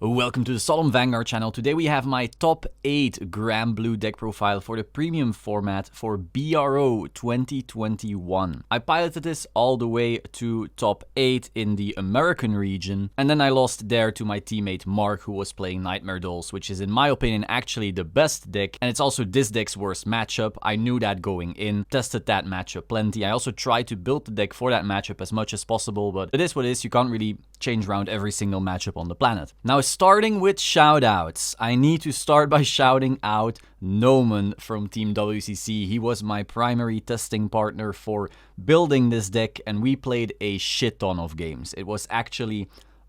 Welcome to the Solemn Vanguard channel. Today we have my top 8 Granblue deck profile for the premium format for BRO 2021. I piloted this all the way to top 8 in the American region, and then I lost there to my teammate Mark, who was playing Nightmare Dolls, which is in my opinion actually the best deck, and it's also this deck's worst matchup. I knew that going in, tested that matchup plenty. I also tried to build the deck for that matchup as much as possible, but it is what it is. You can't really change around every single matchup on the planet. Now, starting with shoutouts, I need to start by shouting out Noman from Team WCC. He was my primary testing partner for building this deck, and we played a shit ton of games. It was actually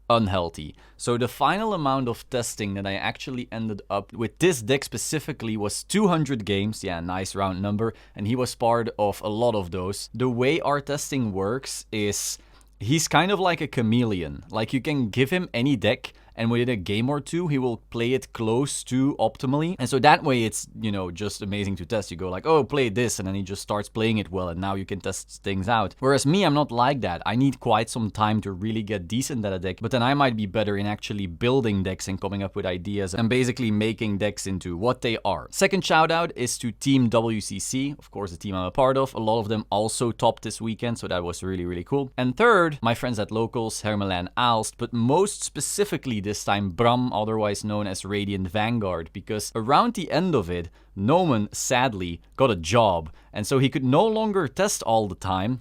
unhealthy. So the final amount of testing that I actually ended up with this deck specifically was 200 games. Yeah, nice round number. And he was part of a lot of those. The way our testing works is he's kind of like a chameleon. Like, you can give him any deck, and within a game or two, he will play it close to optimally. And so that way, it's, you know, just amazing to test. You go like, oh, play this, and then he just starts playing it well, and now you can test things out. Whereas me, I'm not like that. I need quite some time to really get decent at a deck, but then I might be better in actually building decks and coming up with ideas and basically making decks into what they are. Second shout out is to Team WCC, of course, the team I'm a part of. A lot of them also topped this weekend, so that was really, really cool. And third, my friends at Locals, Hermelan Aalst, but most specifically this time Bram, otherwise known as Radiant Vanguard, because around the end of it, Noman sadly got a job, and so he could no longer test all the time.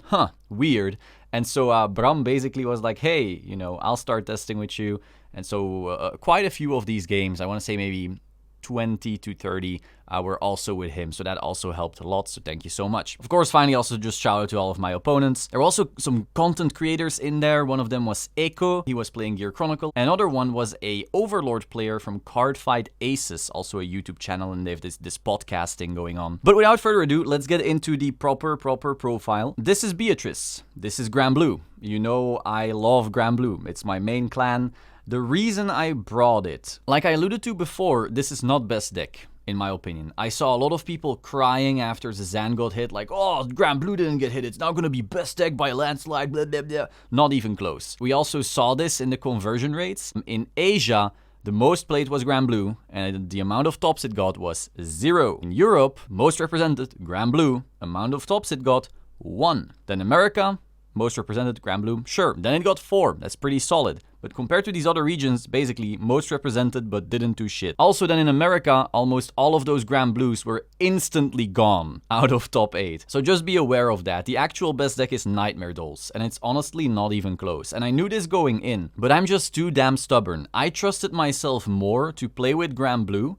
Weird. And so Bram basically was like, hey, you know, I'll start testing with you. And so quite a few of these games, I want to say maybe 20 to 30 were also with him, so that also helped a lot, so thank you so much. Of course, finally, also just shout out to all of my opponents. There were also some content creators in there. One of them was Echo, he was playing Gear Chronicle. Another one was a Overlord player from Cardfight Aces, also a YouTube channel, and they have this podcasting going on. But without further ado, let's get into the proper profile. This is Beatrice. This is Granblue. You know I love Granblue. It's my main clan. The reason I brought it, like I alluded to before, this is not best deck, in my opinion. I saw a lot of people crying after Zazan got hit, like, oh, Granblue didn't get hit, it's now gonna be best deck by a landslide, blah, blah, blah. Not even close. We also saw this in the conversion rates. In Asia, the most played was Granblue, and the amount of tops it got was 0. In Europe, most represented, Granblue, amount of tops it got, 1. Then America, most represented, Granblue, sure. Then it got 4, that's pretty solid. But compared to these other regions, basically, most represented but didn't do shit. Also then in America, almost all of those Granblues were instantly gone out of top 8. So just be aware of that. The actual best deck is Nightmare Dolls, and it's honestly not even close. And I knew this going in, but I'm just too damn stubborn. I trusted myself more to play with Granblue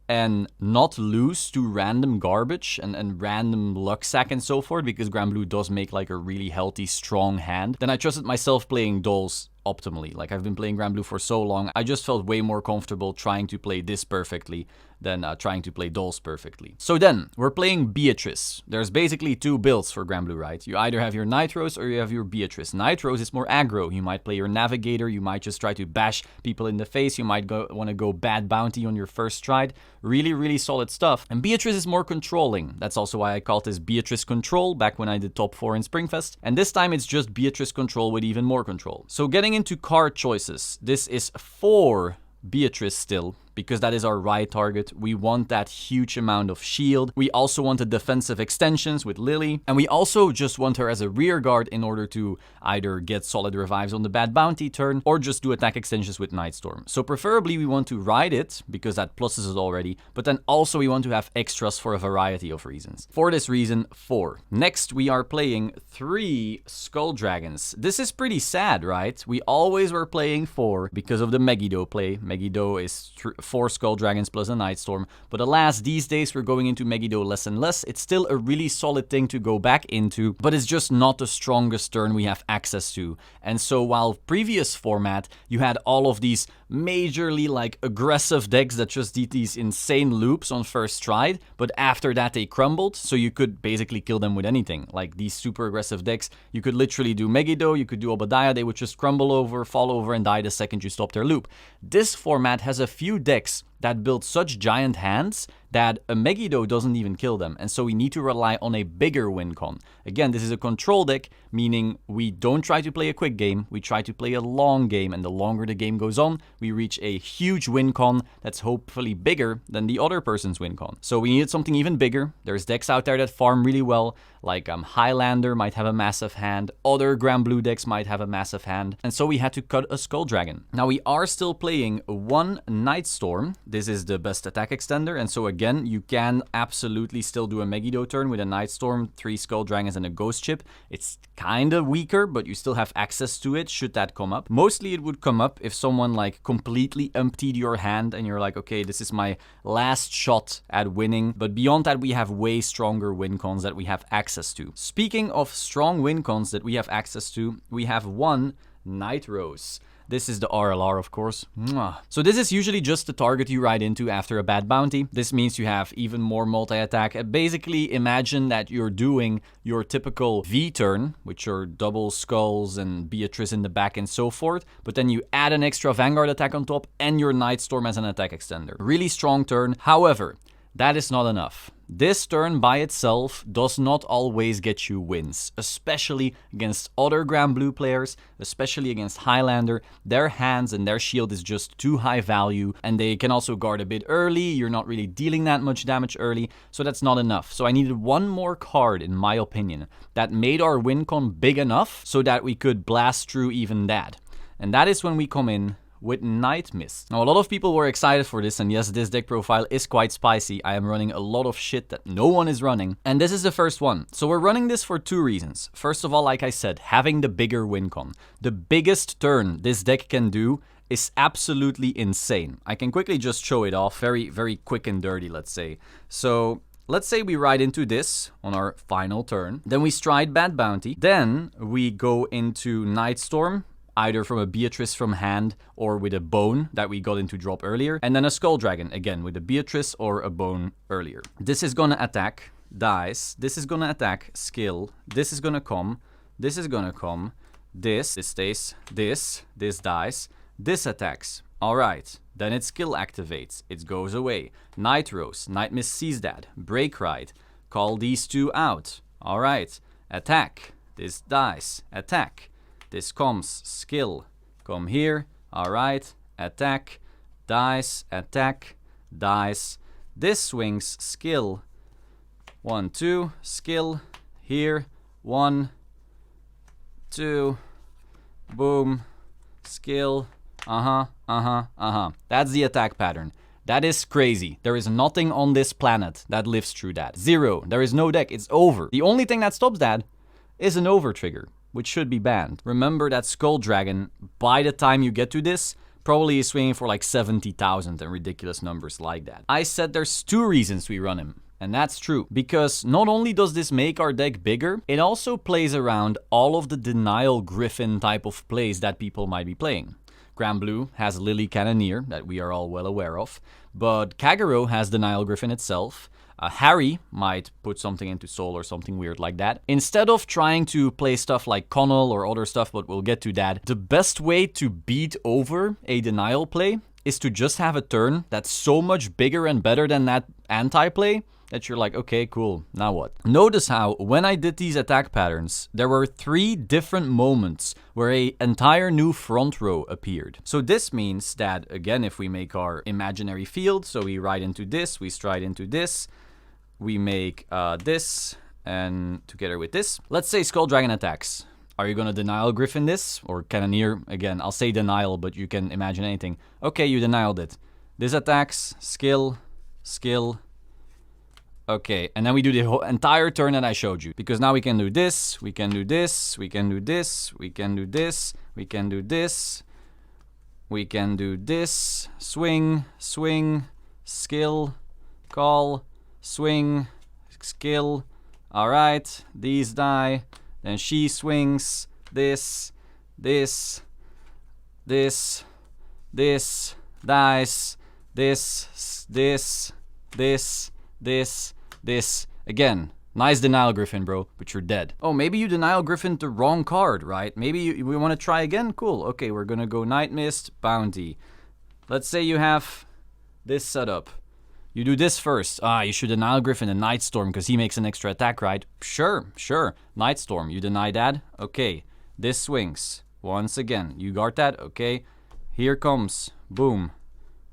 and not lose to random garbage and random luck sack and so forth, because Granblue does make like a really healthy, strong hand. Then I trusted myself playing Dolls optimally. Like, I've been playing Granblue for so long, I just felt way more comfortable trying to play this perfectly than trying to play Dolls perfectly. So then, we're playing Beatrice. There's basically 2 builds for Granblue, right? You either have your Nitros or you have your Beatrice. Nitros is more aggro. You might play your Navigator, you might just try to bash people in the face, you might want to go Bad Bounty on your first stride. Really, really solid stuff. And Beatrice is more controlling. That's also why I called this Beatrice Control back when I did top 4 in Springfest. And this time it's just Beatrice Control with even more control. So getting into card choices, this is for Beatrice still, because that is our right target. We want that huge amount of shield. We also want the defensive extensions with Lily. And we also just want her as a rear guard in order to either get solid revives on the Bad Bounty turn or just do attack extensions with Nightstorm. So preferably we want to ride it because that pluses it already. But then also we want to have extras for a variety of reasons. For this reason, 4. Next, we are playing 3 Skull Dragons. This is pretty sad, right? We always were playing 4 because of the Megiddo play. Megiddo is 4 Skull Dragons plus a Nightstorm, but alas, these days we're going into Megiddo less and less. It's still a really solid thing to go back into, but it's just not the strongest turn we have access to. And so while previous format, you had all of these majorly like aggressive decks that just did these insane loops on first stride, but after that they crumbled, so you could basically kill them with anything. Like these super aggressive decks, you could literally do Megiddo, you could do Obadiah, they would just crumble over, fall over, and die the second you stop their loop. This format has a few decks that build such giant hands that a Megiddo doesn't even kill them, and so we need to rely on a bigger win con. Again, this is a control deck, meaning we don't try to play a quick game, we try to play a long game, and the longer the game goes on, we reach a huge win con that's hopefully bigger than the other person's win con. So we needed something even bigger. There's decks out there that farm really well, like Highlander might have a massive hand, other Granblue decks might have a massive hand, and so we had to cut a Skull Dragon. Now we are still playing one Nightstorm. This is the best attack extender, and so again, you can absolutely still do a Megiddo turn with a Nightstorm, 3 Skull Dragons and a Ghost Chip. It's kind of weaker, but you still have access to it should that come up. Mostly it would come up if someone like completely emptied your hand and you're like, okay, this is my last shot at winning. But beyond that, we have way stronger win cons that we have access to. Speaking of strong win cons that we have access to, we have one Night Rose. This is the RLR, of course. Mwah. So this is usually just the target you ride into after a bad bounty. This means you have even more multi-attack. Basically, imagine that you're doing your typical V turn, which are double skulls and Beatrice in the back and so forth, but then you add an extra Vanguard attack on top and your Nightstorm as an attack extender. Really strong turn. However, that is not enough. This turn by itself does not always get you wins, especially against other Granblue players, especially against Highlander. Their hands and their shield is just too high value, and they can also guard a bit early. You're not really dealing that much damage early, so that's not enough. So I needed one more card, in my opinion, that made our win con big enough so that we could blast through even that. And that is when we come in with Night Mist. Now, a lot of people were excited for this, and yes, this deck profile is quite spicy. I am running a lot of shit that no one is running, and this is the first one. So we're running this for 2 reasons. First of all, like I said, having the bigger win con. The biggest turn this deck can do is absolutely insane. I can quickly just show it off, very, very quick and dirty, let's say. So let's say we ride into this on our final turn, then we stride Bad Bounty, then we go into Nightstorm, either from a Beatrice from hand or with a bone that we got into drop earlier, and then a Skull Dragon, again with a Beatrice or a bone earlier. This is gonna attack, dies, this is gonna attack, skill, this is gonna come, this is gonna come, this stays, this dies, this attacks. Alright, then its skill activates, it goes away. Night Rose, Night Mist sees that, Break Ride, call these 2 out. Alright, attack, this dies, attack. This comes, skill, come here, alright, attack, dice, attack, dice. This swings, skill, 1, 2, skill, here, 1, 2, boom, skill, That's the attack pattern. That is crazy. There is nothing on this planet that lives through that. 0. There is no deck, it's over. The only thing that stops that is an over trigger, which should be banned. Remember that Skull Dragon, by the time you get to this, probably is swinging for like 70,000 and ridiculous numbers like that. I said there's 2 reasons we run him, and that's true. Because not only does this make our deck bigger, it also plays around all of the Denial Griffin type of plays that people might be playing. Granblue has Lily Cannoneer, that we are all well aware of, but Kagero has Denial Griffin itself. Harry might put something into Soul or something weird like that. Instead of trying to play stuff like Connell or other stuff, but we'll get to that, the best way to beat over a Denial play is to just have a turn that's so much bigger and better than that anti-play that you're like, okay, cool, now what? Notice how when I did these attack patterns, there were 3 different moments where an entire new front row appeared. So this means that, again, if we make our imaginary field, so we ride into this, we stride into this, we make this, and together with this, let's say Skull Dragon attacks. Are you gonna Denial Griffin this? Or Cannoneer? Again, I'll say Denial, but you can imagine anything. Okay, you denialed it. This attacks, skill, skill. Okay, and then we do the whole entire turn that I showed you. Because now we can do this, we can do this, we can do this, we can do this, we can do this, we can do this, swing, swing, skill, call, swing, skill. Alright, these die. Then she swings, this, this, this, this, dies, this, this, this, this, this. Again, nice Denial Griffin, bro, but you're dead. Oh, maybe you Denial Griffin the wrong card, right? Maybe we want to try again? Cool. Okay, we're gonna go Night Mist, Bounty. Let's say you have this setup. You do this first. You should deny Griffin and Nightstorm because he makes an extra attack, right? Sure. Nightstorm, you deny that? Okay. This swings. Once again. You guard that? Okay. Here comes. Boom.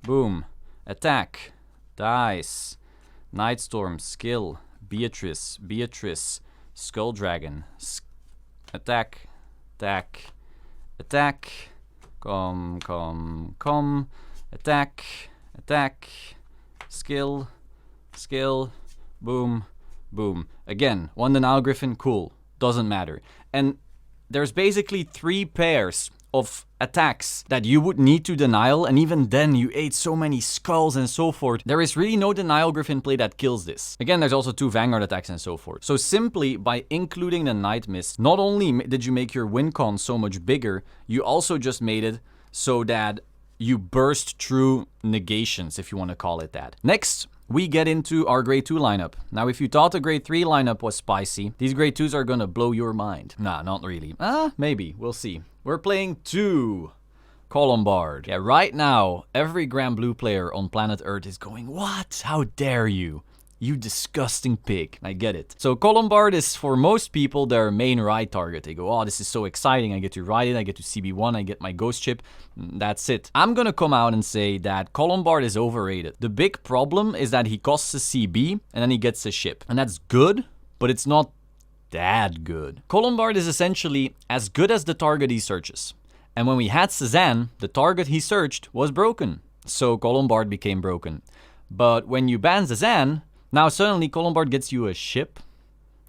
Boom. Attack. Dice. Nightstorm. Skill. Beatrice. Skull Dragon. Attack. Attack. Come. Attack. Skill. Boom. Again, one denial Griffin, cool. Doesn't matter. And there's basically 3 pairs of attacks that you would need to denial, and even then you ate so many skulls and so forth. There is really no denial Griffin play that kills this. Again, there's also 2 Vanguard attacks and so forth. So simply by including the Night Mist, not only did you make your win con so much bigger, you also just made it so that you burst through negations, if you want to call it that. Next, we get into our grade 2 lineup. Now, if you thought the grade 3 lineup was spicy, these grade 2s are gonna blow your mind. Nah, not really. Maybe. We'll see. We're playing 2 Colombard. Yeah, right now, every Granblue player on planet Earth is going, what? How dare you? You disgusting pig. I get it. So Colombard is, for most people, their main ride target. They go, oh, this is so exciting. I get to ride it. I get to CB1. I get my ghost chip. That's it. I'm gonna come out and say that Colombard is overrated. The big problem is that he costs a CB and then he gets a ship. And that's good, but it's not that good. Colombard is essentially as good as the target he searches. And when we had Cezanne, the target he searched was broken. So Colombard became broken. But when you ban Cezanne, now suddenly Colombard gets you a ship.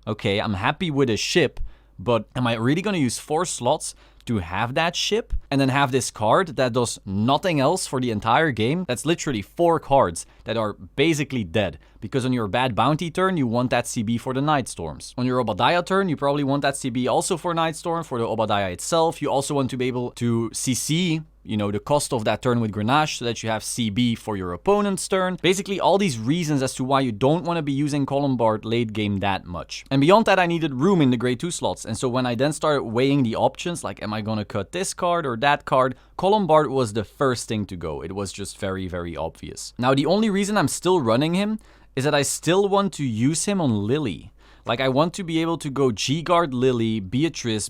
Okay, I'm happy with a ship, but am I really going to use 4 slots to have that ship and then have this card that does nothing else for the entire game? That's literally 4 cards that are basically dead, because on your bad bounty turn you want that CB for the Nightstorms. On your Obadiah turn you probably want that CB also for Nightstorm, for the Obadiah itself. You also want to be able to CC, you know, the cost of that turn with Grenache so that you have CB for your opponent's turn. Basically all these reasons as to why you don't want to be using Colombard late game that much. And beyond that, I needed room in the grade 2 slots. And so when I then started weighing the options, like am I gonna cut this card or that card, Colombard was the first thing to go. It was just very, very obvious. Now the only reason I'm still running him is that I still want to use him on Lily. Like, I want to be able to go G-Guard Lily, Beatrice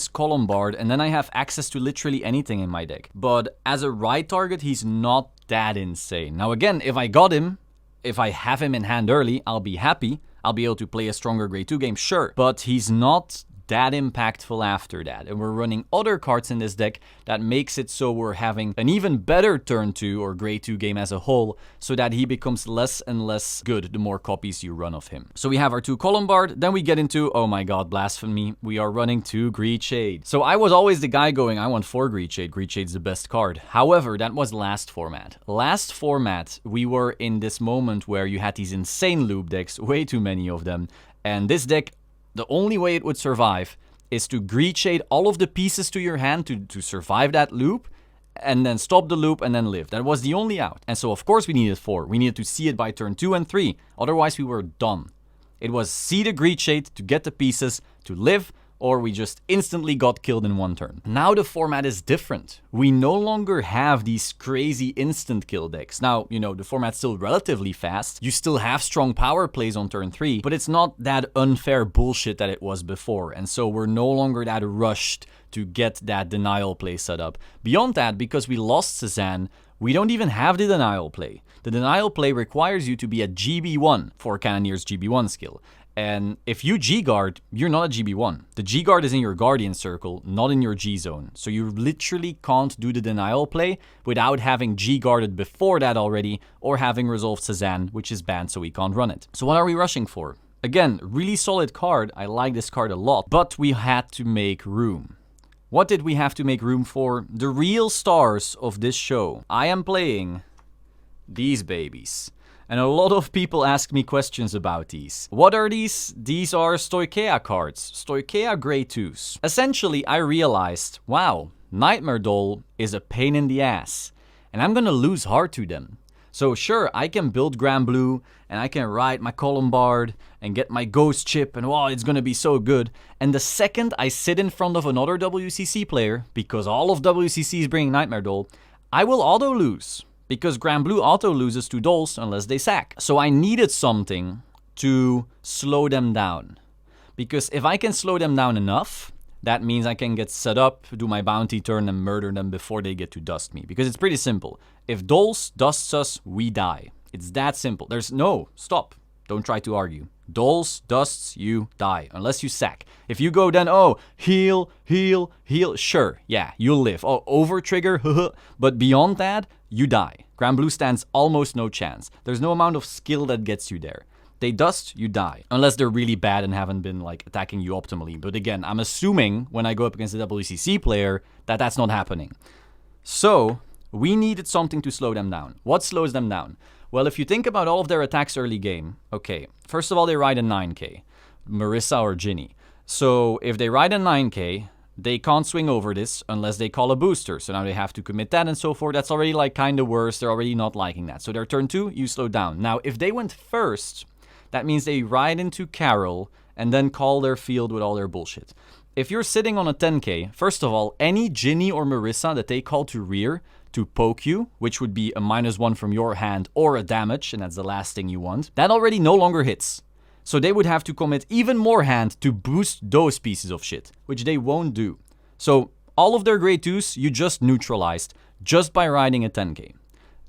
Colombard, and then I have access to literally anything in my deck. But as a ride target, he's not that insane. Now again, if I got him, if I have him in hand early, I'll be happy. I'll be able to play a stronger grade 2 game, sure. But he's not that impactful after that. And we're running other cards in this deck that makes it so we're having an even better turn 2 or grade 2 game as a whole, so that he becomes less and less good the more copies you run of him. So we have our 2 Colombard, then we get into, oh my god, blasphemy, we are running 2 Greed Shade. So I was always the guy going, I want 4 Greed Shade. Greed Shade's the best card. However, that was last format. Last format, we were in this moment where you had these insane loop decks, way too many of them, and this deck, the only way it would survive is to Greed Shade all of the pieces to your hand to survive that loop, and then stop the loop and then live. That was the only out. And so of course we needed 4. We needed to see it by turn 2 and 3. Otherwise we were done. It was see the Greed Shade to get the pieces to live, or we just instantly got killed in 1 turn. Now the format is different. We no longer have these crazy instant kill decks. Now, you know, the format's still relatively fast. You still have strong power plays on turn 3, but it's not that unfair bullshit that it was before. And so we're no longer that rushed to get that denial play set up. Beyond that, because we lost Cezanne, we don't even have the denial play. The denial play requires you to be at GB1 for Cannoneer's GB1 skill. And if you G-Guard, you're not a GB1. The G-Guard is in your Guardian Circle, not in your G-Zone. So you literally can't do the denial play without having G-Guarded before that already, or having resolved Cezanne, which is banned so we can't run it. So what are we rushing for? Again, really solid card. I like this card a lot, but we had to make room. What did we have to make room for? The real stars of this show. I am playing these babies. And a lot of people ask me questions about these. What are these? These are Stoicheia cards. Stoicheia grade 2s. Essentially, I realized, wow, Nightmare Doll is a pain in the ass. And I'm gonna lose hard to them. So sure, I can build Granblue, and I can ride my Colombard, and get my Ghost Chip, and wow, it's gonna be so good. And the second I sit in front of another WCC player, because all of WCC is bringing Nightmare Doll, I will auto lose. because Granblue auto loses to Dols unless they sack. So I needed something to slow them down. Because if I can slow them down enough, that means I can get set up, do my bounty turn, and murder them before they get to dust me. Because it's pretty simple. If Dols dusts us, we die. It's that simple. There's no, stop. Don't try to argue. Dols, dusts, you die. Unless you sack. If you go then, oh, heal, heal, heal. Sure, yeah, you'll live. Oh, over trigger, but beyond that, you die. Granblue stands almost no chance. There's no amount of skill that gets you there. They dust, you die. Unless they're really bad and haven't been like attacking you optimally. But again, I'm assuming when I go up against the WCC player that that's not happening. So, we needed something to slow them down. What slows them down? Well, if you think about all of their attacks early game, okay, first of all, they ride a 9k, Marissa or Ginny. So if they ride a 9k, they can't swing over this unless they call a booster. So now they have to commit that and so forth. That's already like kind of worse. They're already not liking that. So their turn 2, you slow down. Now, if they went first, that means they ride into Carol and then call their field with all their bullshit. If you're sitting on a 10k, first of all, any Ginny or Marissa that they call to rear to poke you, which would be a -1 from your hand or a damage, and that's the last thing you want, that already no longer hits. So they would have to commit even more hand to boost those pieces of shit, which they won't do. So all of their grade 2s, you just neutralized just by riding a 10k.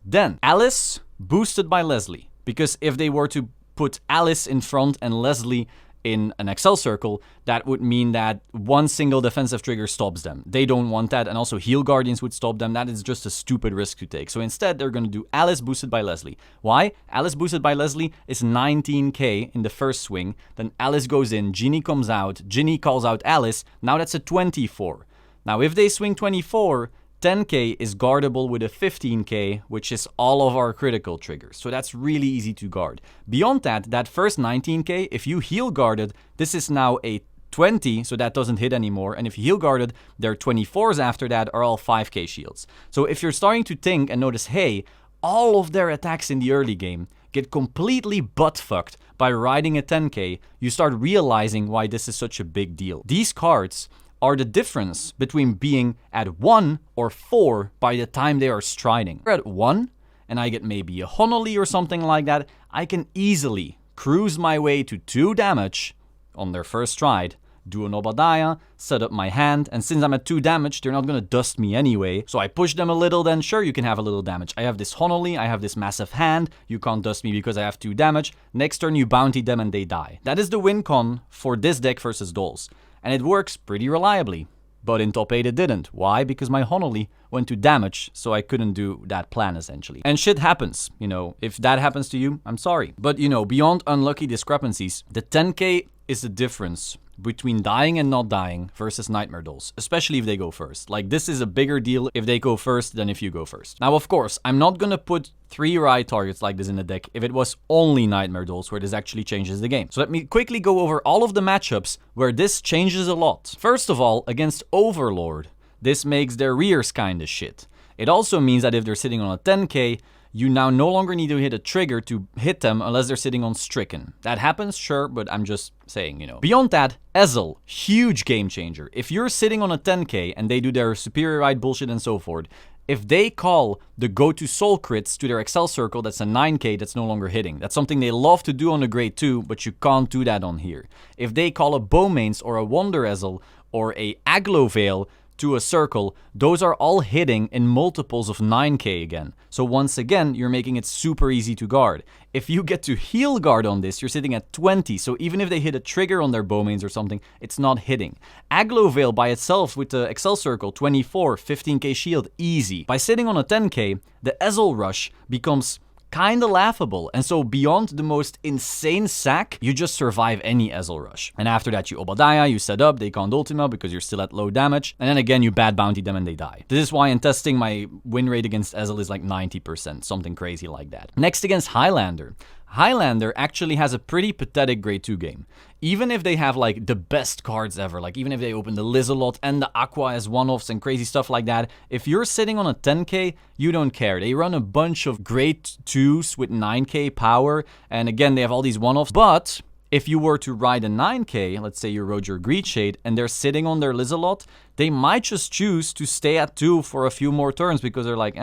Then Alice boosted by Leslie, because if they were to put Alice in front and Leslie in an Excel circle, that would mean that one single defensive trigger stops them. They don't want that, and also Heal Guardians would stop them. That is just a stupid risk to take. So instead, they're going to do Alice boosted by Leslie. Why? Alice boosted by Leslie is 19k in the first swing. Then Alice goes in, Ginny comes out, Ginny calls out Alice. Now that's a 24. Now if they swing 24, 10k is guardable with a 15k, which is all of our critical triggers. So that's really easy to guard. Beyond that, that first 19k, if you heal guarded, this is now a 20, so that doesn't hit anymore. And if you heal guarded, their 24s after that are all 5k shields. So if you're starting to think and notice, hey, all of their attacks in the early game get completely butt-fucked by riding a 10k, you start realizing why this is such a big deal. These cards are the difference between being at 1 or 4 by the time they are striding. If you're at 1, and I get maybe a Honolly or something like that, I can easily cruise my way to 2 damage on their first stride, do an Obadiah, set up my hand, and since I'm at 2 damage, they're not gonna dust me anyway. So I push them a little, then sure, you can have a little damage. I have this Honolly, I have this massive hand, you can't dust me because I have 2 damage. Next turn, you bounty them and they die. That is the win con for this deck versus Dols. And it works pretty reliably. But in top 8 it didn't. Why? Because my Honolly went to damage, so I couldn't do that plan essentially. And shit happens, you know. If that happens to you, I'm sorry. But you know, beyond unlucky discrepancies, the 10k is the difference between dying and not dying versus Nightmare Dolls, especially if they go first. Like, this is a bigger deal if they go first than if you go first. Now, of course, I'm not gonna put 3 ride targets like this in the deck if it was only Nightmare Dolls where this actually changes the game. So let me quickly go over all of the matchups where this changes a lot. First of all, against Overlord, this makes their rears kinda shit. It also means that if they're sitting on a 10k, you now no longer need to hit a trigger to hit them unless they're sitting on Stricken. That happens, sure, but I'm just saying, you know. Beyond that, Ezel, huge game changer. If you're sitting on a 10k and they do their superior ride bullshit and so forth, if they call the go-to soul crits to their Excel circle, that's a 9k that's no longer hitting. That's something they love to do on a grade 2, but you can't do that on here. If they call a Bowmains or a Wonder Ezel or a Aglovale to a circle, those are all hitting in multiples of 9k again. So once again, you're making it super easy to guard. If you get to heal guard on this, you're sitting at 20, so even if they hit a trigger on their Bowmains or something, it's not hitting. Aglovale by itself with the Excel circle, 24, 15k shield, easy. By sitting on a 10k, the Ezel rush becomes kinda laughable, and so beyond the most insane sack, you just survive any Ezel rush. And after that, you Obadiah, you set up, they can't ultima because you're still at low damage, and then again you bad bounty them and they die. This is why in testing my win rate against Ezel is like 90%, something crazy like that. Next, against Highlander. Highlander actually has a pretty pathetic grade 2 game. Even if they have like the best cards ever, like even if they open the Lizelot and the Aqua as one-offs and crazy stuff like that, if you're sitting on a 10k, you don't care. They run a bunch of grade 2s with 9k power, and again, they have all these one-offs, but if you were to ride a 9k, let's say you rode your Greed Shade, and they're sitting on their Lizelot, they might just choose to stay at 2 for a few more turns because they're like,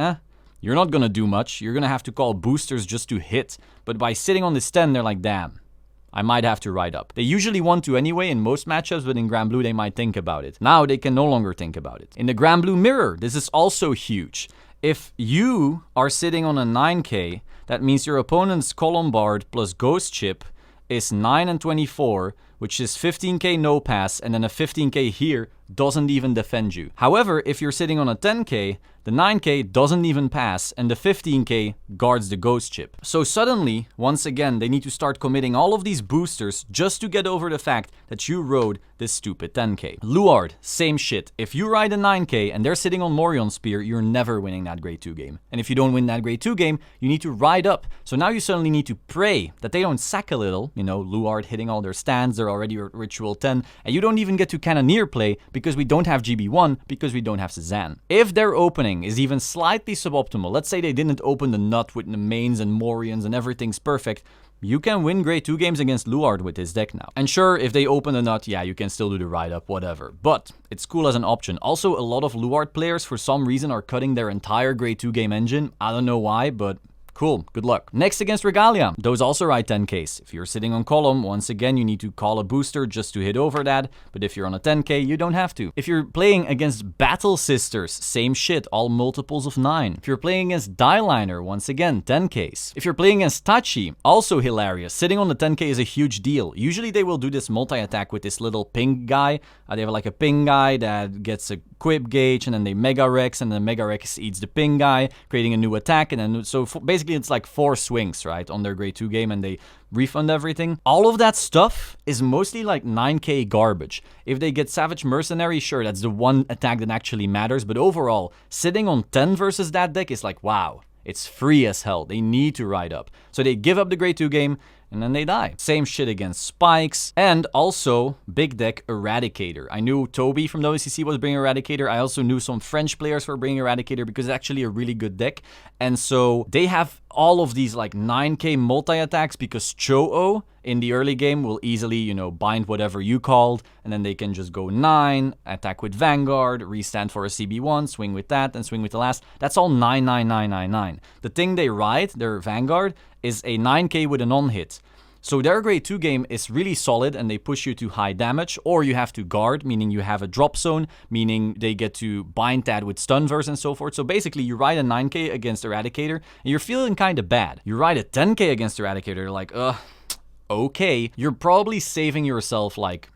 you're not gonna do much. You're gonna have to call boosters just to hit. But by sitting on this 10, they're like, damn, I might have to ride up. They usually want to anyway in most matchups, but in Granblue they might think about it. Now they can no longer think about it. In the Granblue mirror, this is also huge. If you are sitting on a 9k, that means your opponent's Colombard plus Ghost Chip is 9 and 24, which is 15k no pass, and then a 15k here doesn't even defend you. However, if you're sitting on a 10k, the 9k doesn't even pass, and the 15k guards the Ghost Chip. So suddenly, once again, they need to start committing all of these boosters just to get over the fact that you rode this stupid 10k. Luard, same shit. If you ride a 9k and they're sitting on Morion Spear, you're never winning that grade 2 game. And if you don't win that grade 2 game, you need to ride up. So now you suddenly need to pray that they don't sack a little. You know, Luard hitting all their stands, they're already Ritual 10, and you don't even get to Cannoneer play because we don't have GB1, because we don't have Cezanne. If their opening is even slightly suboptimal, let's say they didn't open the nut with the mains and Morions and everything's perfect, you can win grade 2 games against Luard with this deck now. And sure, if they open the nut, yeah, you can still do the ride up, whatever. But it's cool as an option. Also, a lot of Luard players for some reason are cutting their entire grade 2 game engine. I don't know why, but cool, good luck. Next against Regalia, those also ride 10ks. If you're sitting on Column, once again, you need to call a booster just to hit over that, but if you're on a 10k, you don't have to. If you're playing against Battle Sisters, same shit, all multiples of 9. If you're playing against Dieliner, once again, 10ks. If you're playing against Tachi, also hilarious. Sitting on the 10k is a huge deal. Usually they will do this multi-attack with this little ping guy. They have like a ping guy that gets a Quip gauge, and then they Mega Rex, and then Mega Rex eats the ping guy, creating a new attack, and then so basically it's like 4 swings, right, on their grade 2 game, and they refund everything. All of that stuff is mostly like 9k garbage. If they get Savage Mercenary, sure, that's the one attack that actually matters, but overall, sitting on 10 versus that deck is like, wow, it's free as hell. They need to ride up. So they give up the grade 2 game, and then they die. Same shit against Spikes, and also big deck Eradicator. I knew Toby from the OCC was bringing Eradicator. I also knew some French players were bringing Eradicator because it's actually a really good deck. And so they have all of these like 9k multi-attacks because Cho-Oh in the early game will easily, you know, bind whatever you called, and then they can just go 9, attack with Vanguard, restand for a CB1, swing with that, and swing with the last. That's all 9, 9, 9, 9, 9. The thing they ride, their Vanguard, is a 9k with an on-hit. So their grade 2 game is really solid, and they push you to high damage, or you have to guard, meaning you have a drop zone, meaning they get to bind that with Stunverse and so forth. So basically you ride a 9k against Eradicator, and you're feeling kind of bad. You ride a 10k against Eradicator, like, okay. You're probably saving yourself like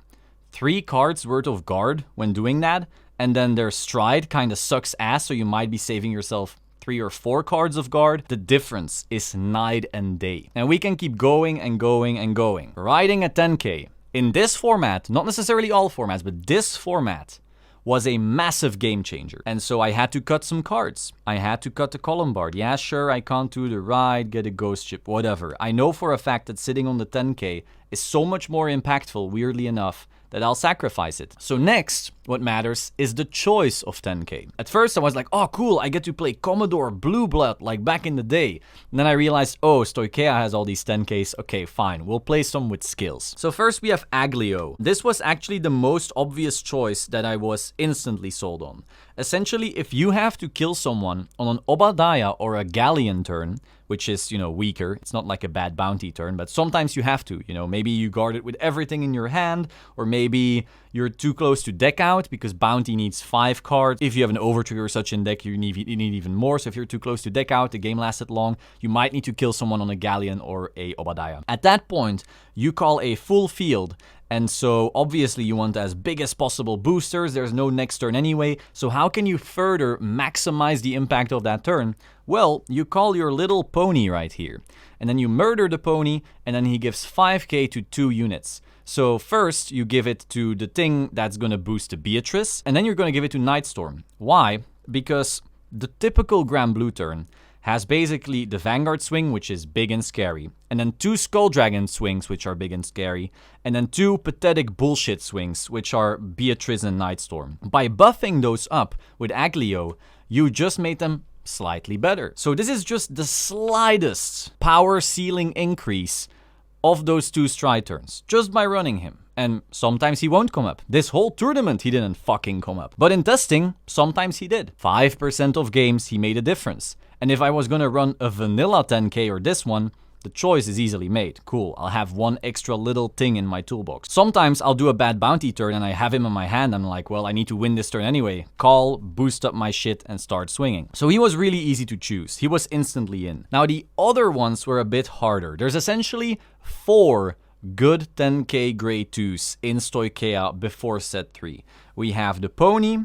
3 cards worth of guard when doing that, and then their stride kind of sucks ass, so you might be saving yourself 3 or 4 cards of guard. The difference is night and day. And we can keep going and going and going. Riding a 10k in this format, not necessarily all formats, but this format was a massive game changer. And so I had to cut some cards. I had to cut the Colombard. Yeah, sure, I can't do the ride, get a Ghost Chip, whatever. I know for a fact that sitting on the 10k is so much more impactful, weirdly enough, that I'll sacrifice it. So next, what matters is the choice of 10k. At first I was like, oh cool, I get to play Commodore Blue Blood like back in the day. And then I realized, oh, Stoichea has all these 10ks. Okay, fine, we'll play some with skills. So first we have Aglio. This was actually the most obvious choice that I was instantly sold on. Essentially, if you have to kill someone on an Obadiah or a Galleon turn, which is, you know, weaker. It's not like a bad bounty turn, but sometimes you have to, you know, maybe you guard it with everything in your hand, or maybe you're too close to deck out because bounty needs 5 cards. If you have an overtrigger or such in deck, you need even more. So if you're too close to deck out, the game lasted long, you might need to kill someone on a Galleon or a Obadiah. At that point, you call a full field. And so obviously you want as big as possible boosters. There's no next turn anyway. So how can you further maximize the impact of that turn? Well, you call your little pony right here. And then you murder the pony, and then he gives 5k to 2 units. So first you give it to the thing that's going to boost the Beatrice, and then you're going to give it to Nightstorm. Why? Because the typical Granblue turn has basically the Vanguard swing, which is big and scary, and then 2 Skull Dragon swings, which are big and scary, and then 2 pathetic bullshit swings, which are Beatrice and Nightstorm. By buffing those up with Aglio, you just made them slightly better. So this is just the slightest power ceiling increase of those 2 stride turns, just by running him. And sometimes he won't come up. This whole tournament he didn't fucking come up. But in testing, sometimes he did. 5% of games he made a difference. And if I was gonna run a vanilla 10k or this one, the choice is easily made. Cool, I'll have one extra little thing in my toolbox. Sometimes I'll do a bad bounty turn and I have him in my hand. I'm like, well, I need to win this turn anyway. Call, boost up my shit, and start swinging. So he was really easy to choose. He was instantly in. Now the other ones were a bit harder. There's essentially 4 good 10k grade 2s in Stoicheia before set 3. We have the pony,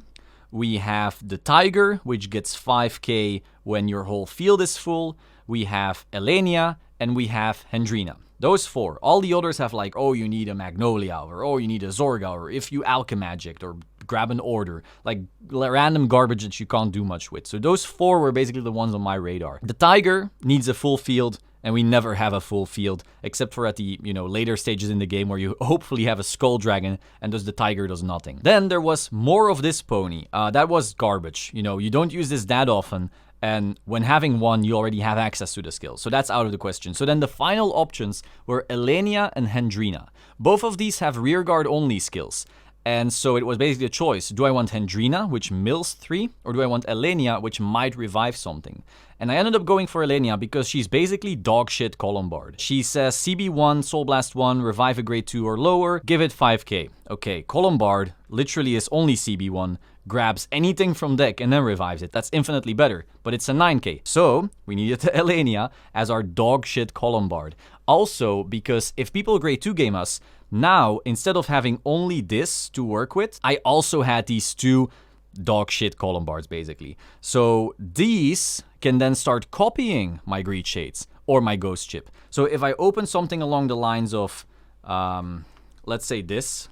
we have the tiger, which gets 5k when your whole field is full. We have Elenia, and we have Hendrina. Those 4. All the others have like, oh, you need a Magnolia, or oh, you need a Zorga, or if you Alchemagicked, or grab an Order. Like random garbage that you can't do much with. So those 4 were basically the ones on my radar. The Tiger needs a full field, and we never have a full field, except for at the, later stages in the game where you hopefully have a Skull Dragon, and thus the Tiger does nothing. Then there was more of this pony. That was garbage. You don't use this that often. And when having one, you already have access to the skills. So that's out of the question. So then the final options were Elenia and Hendrina. Both of these have rearguard only skills. And so it was basically a choice. Do I want Hendrina, which mills 3, or do I want Elenia, which might revive something? And I ended up going for Elenia because she's basically dog shit Colombard. She says CB1, Soul Blast 1, revive a grade 2 or lower, give it 5k. Okay, Colombard literally is only CB1, grabs anything from deck and then revives it. That's infinitely better, but it's a 9k. So we needed Elenia as our dog shit Colombard. Also, because if people grade 2 game us, now instead of having only this to work with, I also had these 2 dog shit Columbards basically. So these can then start copying my Greed Shades or my Ghost Chip. So if I open something along the lines of, let's say these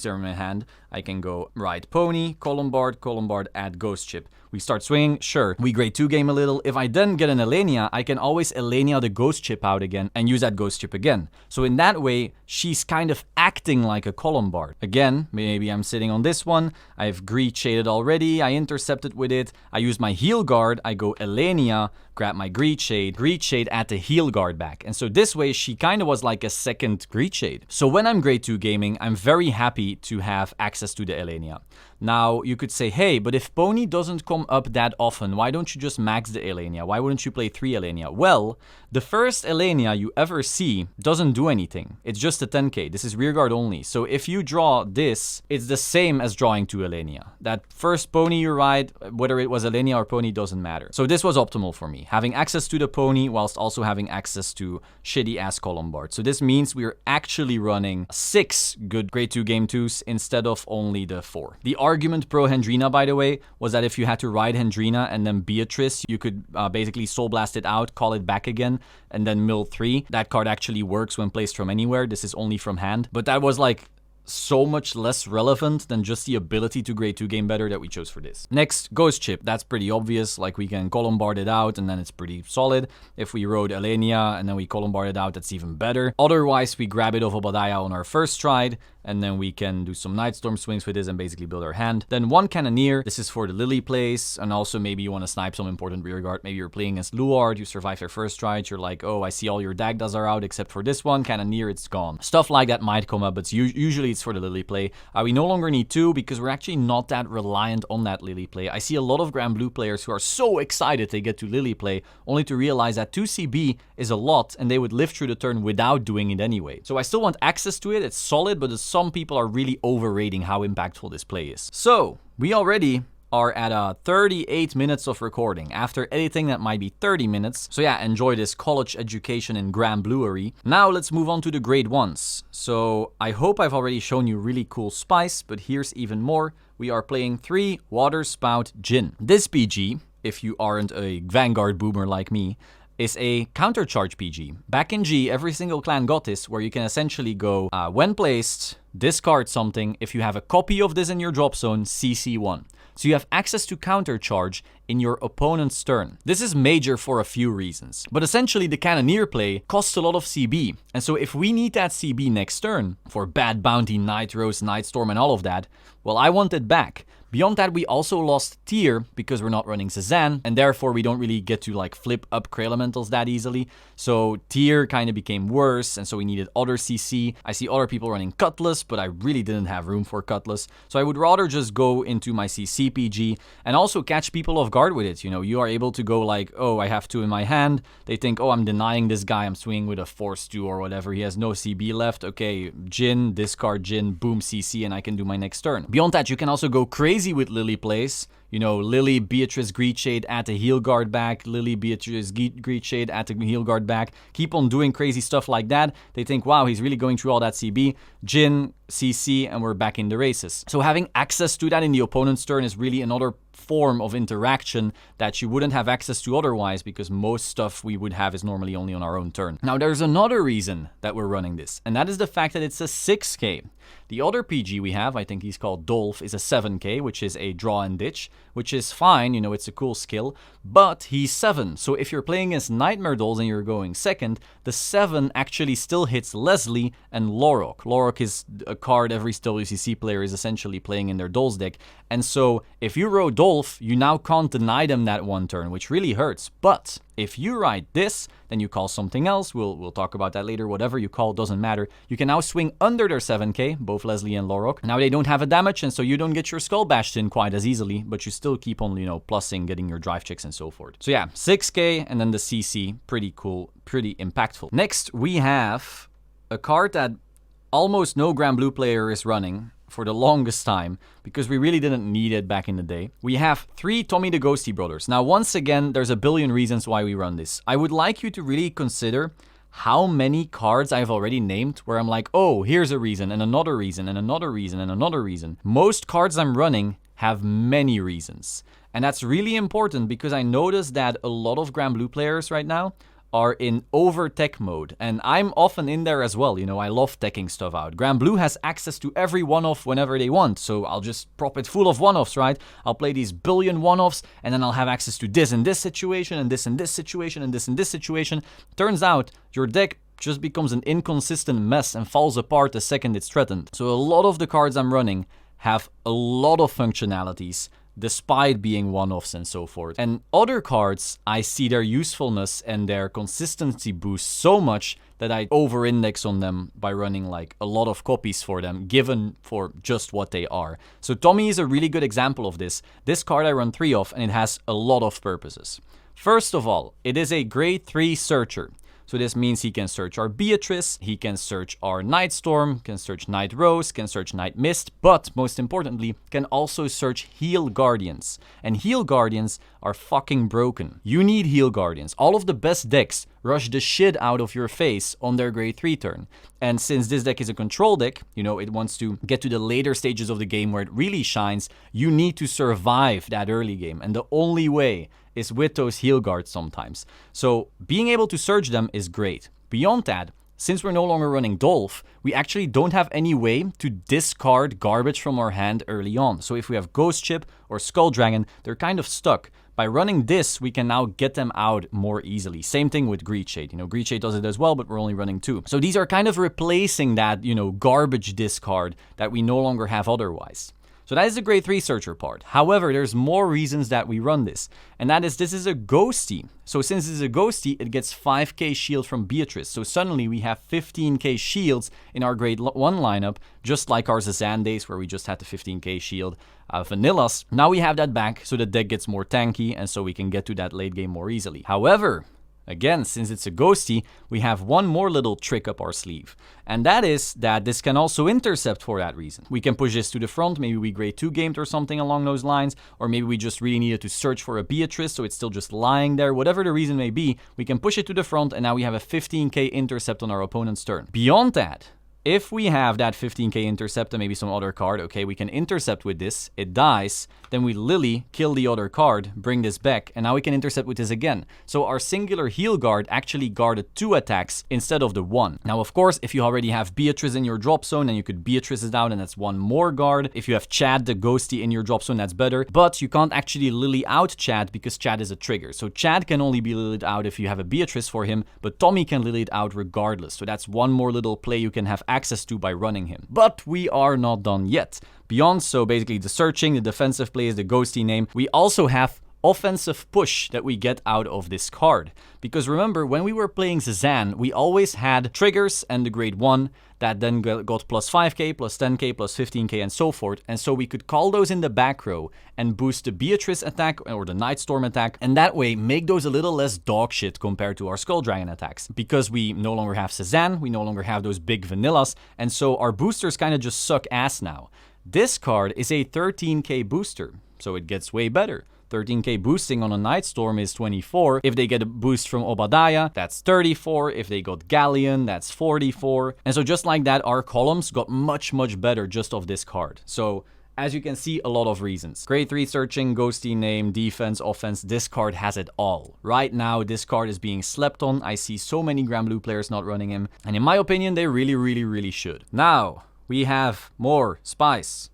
are in my hand, I can go right pony, Colombard, add Ghost Chip. We start swinging, sure, we grade 2 game a little. If I then get an Elenia, I can always Elenia the Ghost Chip out again and use that Ghost Chip again. So in that way, she's kind of acting like a Colombard. Again, maybe I'm sitting on this one, I've Greed Shaded already, I intercepted with it, I use my Heal Guard, I go Elenia, grab my Greed Shade, add the Heal Guard back. And so this way, she kind of was like a second Greed Shade. So when I'm grade 2 gaming, I'm very happy to have access to the Elenia. Now, you could say, hey, but if Pony doesn't come up that often, why don't you just max the Elenia? Why wouldn't you play 3 Elenia? Well, the first Elenia you ever see doesn't do anything. It's just a 10k. This is rearguard only. So if you draw this, it's the same as drawing 2 Elenia. That first Pony you ride, whether it was Elenia or Pony, doesn't matter. So this was optimal for me, having access to the Pony whilst also having access to shitty-ass Colombard. So this means we're actually running 6 good grade 2 game 2s instead of only the 4. The argument pro Hendrina, by the way, was that if you had to ride Hendrina and then Beatrice, you could basically Soul Blast it out, call it back again, and then mill 3. That card actually works when placed from anywhere. This is only from hand. But that was like so much less relevant than just the ability to grade 2 game better that we chose for this. Next, Ghost Chip. That's pretty obvious. Like, we can Colombard it out and then it's pretty solid. If we rode Elenia and then we Colombard it out, that's even better. Otherwise, we grab it off Obadiah on our first stride, and then we can do some Nightstorm swings with this and basically build our hand. Then 1 Cannoneer. This is for the Lily plays, and also maybe you want to snipe some important rearguard. Maybe you're playing against Luard, you survive your first stride, you're like, oh, I see all your Dagdas are out except for this one. Cannoneer, it's gone. Stuff like that might come up, but usually it's for the Lily play. We no longer need 2 because we're actually not that reliant on that Lily play. I see a lot of Granblue players who are so excited they get to Lily play, only to realize that 2 CB is a lot and they would live through the turn without doing it anyway. So I still want access to it, it's solid, but some people are really overrating how impactful this play is. So we already are at 38 minutes of recording. After editing, that might be 30 minutes. So yeah, enjoy this college education in Granbluery. Now let's move on to the grade 1s. So I hope I've already shown you really cool spice, but here's even more. We are playing 3 Water Spout Djinn. This PG, if you aren't a Vanguard boomer like me, is a countercharge PG. Back in G, every single clan got this, where you can essentially go, when placed, discard something. If you have a copy of this in your drop zone, CC 1. So you have access to countercharge in your opponent's turn. This is major for a few reasons. But essentially, the Cannoneer play costs a lot of CB. And so if we need that CB next turn, for Bad Bounty, Night Rose, Nightstorm, and all of that, well, I want it back. Beyond that, we also lost tier because we're not running Cezanne, and therefore we don't really get to like flip up Cray Elementals that easily. So tier kind of became worse, and so we needed other CC. I see other people running Cutlass, but I really didn't have room for Cutlass. So I would rather just go into my CC PG and also catch people off guard with it. You know, you are able to go like, oh, I have 2 in my hand. They think, oh, I'm denying this guy. I'm swinging with a Force 2 or whatever. He has no CB left. Okay, Jin, discard Jin, boom, CC, and I can do my next turn. Beyond that, you can also go crazy with Lily plays. You know, Lily, Beatrice, Greed Shade, add the heal guard back. Lily, Beatrice, Greed Shade, add the heal guard back. Keep on doing crazy stuff like that. They think, wow, he's really going through all that CB. Jin, CC, and we're back in the races. So having access to that in the opponent's turn is really another form of interaction that you wouldn't have access to otherwise, because most stuff we would have is normally only on our own turn. Now, there's another reason that we're running this, and that is the fact that it's a 6k. The other PG we have, I think he's called Dolph, is a 7k, which is a draw and ditch, which is fine, you know, it's a cool skill, but he's 7. So if you're playing as Nightmare Dolls and you're going second, the 7 actually still hits Leslie and Lorok. Lorok is a card every WCC player is essentially playing in their Dolls deck, and so if you row Dolph, you now can't deny them that one turn, which really hurts. But if you ride this, then you call something else. We'll talk about that later. Whatever you call doesn't matter. You can now swing under their 7k, both Leslie and Lorok. Now they don't have a damage, and so you don't get your skull bashed in quite as easily, but you still keep on, you know, plussing, getting your drive checks and so forth. So yeah, 6k and then the CC, pretty cool, pretty impactful. Next, we have a card that almost no Granblue player is running for the longest time, because we really didn't need it back in the day. We have 3 Tommy the Ghosty Brothers. Now, once again, there's a billion reasons why we run this. I would like you to really consider how many cards I've already named where I'm like, oh, here's a reason, and another reason, and another reason, and another reason. Most cards I'm running have many reasons. And that's really important, because I noticed that a lot of Granblue players right now are in over-tech mode, and I'm often in there as well. You know, I love teching stuff out. Granblue has access to every one-off whenever they want, so I'll just prop it full of one-offs, right? I'll play these billion one-offs, and then I'll have access to this in this situation, and this in this situation, and this in this situation. Turns out, your deck just becomes an inconsistent mess and falls apart the second it's threatened. So a lot of the cards I'm running have a lot of functionalities, despite being one-offs and so forth. And other cards, I see their usefulness and their consistency boost so much that I over-index on them by running like a lot of copies for them, given for just what they are. So Tommy is a really good example of this. This card I run 3 of, and it has a lot of purposes. First of all, it is a grade 3 searcher. So this means he can search our Beatrice, he can search our Nightstorm, can search Night Rose, can search Night Mist, but most importantly, can also search Heal Guardians. And Heal Guardians are fucking broken. You need Heal Guardians. All of the best decks rush the shit out of your face on their grade 3 turn. And since this deck is a control deck, you know, it wants to get to the later stages of the game where it really shines, you need to survive that early game. And the only way is with those heal guards sometimes. So being able to search them is great. Beyond that, since we're no longer running Dolph, we actually don't have any way to discard garbage from our hand early on. So if we have Ghost Chip or Skull Dragon, they're kind of stuck. By running this, we can now get them out more easily. Same thing with Greed Shade. You know, Greed Shade does it as well, but we're only running 2. So these are kind of replacing that, you know, garbage discard that we no longer have otherwise. So that is the grade 3 searcher part. However, there's more reasons that we run this. And that is, this is a ghosty. So since this is a ghosty, it gets 5k shield from Beatrice. So suddenly we have 15k shields in our grade 1 lineup, just like our Zazan days where we just had the 15k shield vanillas. Now we have that back, so the deck gets more tanky, and so we can get to that late game more easily. However, again, since it's a ghosty, we have one more little trick up our sleeve. And that is that this can also intercept for that reason. We can push this to the front, maybe we grade 2 gamed or something along those lines, or maybe we just really needed to search for a Beatrice, so it's still just lying there. Whatever the reason may be, we can push it to the front, and now we have a 15k intercept on our opponent's turn. Beyond that, if we have that 15k intercept and maybe some other card, okay, we can intercept with this, it dies, then we Lily kill the other card, bring this back, and now we can intercept with this again. So our singular heal guard actually guarded 2 attacks instead of the 1. Now, of course, if you already have Beatrice in your drop zone, then you could Beatrice it out, and that's 1 more guard. If you have Chad the Ghosty in your drop zone, that's better. But you can't actually Lily out Chad because Chad is a trigger. So Chad can only be Lilied out if you have a Beatrice for him, but Tommy can Lily it out regardless. So that's one more little play you can have access to by running him. But we are not done yet. beyond. So basically the searching, the defensive plays, the ghosty name. We also have offensive push that we get out of this card. Because remember, when we were playing Zazan, we always had triggers and the grade 1 that then got plus 5k, plus 10k, plus 15k, and so forth. And so we could call those in the back row and boost the Beatrice attack or the Nightstorm attack, and that way make those a little less dog shit compared to our Skull Dragon attacks. Because we no longer have Zazan, we no longer have those big vanillas, and so our boosters kind of just suck ass now. This card is a 13k booster, so it gets way better. 13k boosting on a Nightstorm is 24. If they get a boost from Obadiah, that's 34. If they got Galleon, that's 44. And so just like that, our columns got much, much better just off this card. So as you can see, a lot of reasons. Grade 3 searching, ghosty name, defense, offense, this card has it all. Right now, this card is being slept on. I see so many Granblue players not running him. And in my opinion, they really, really, really should. Now, we have more spice.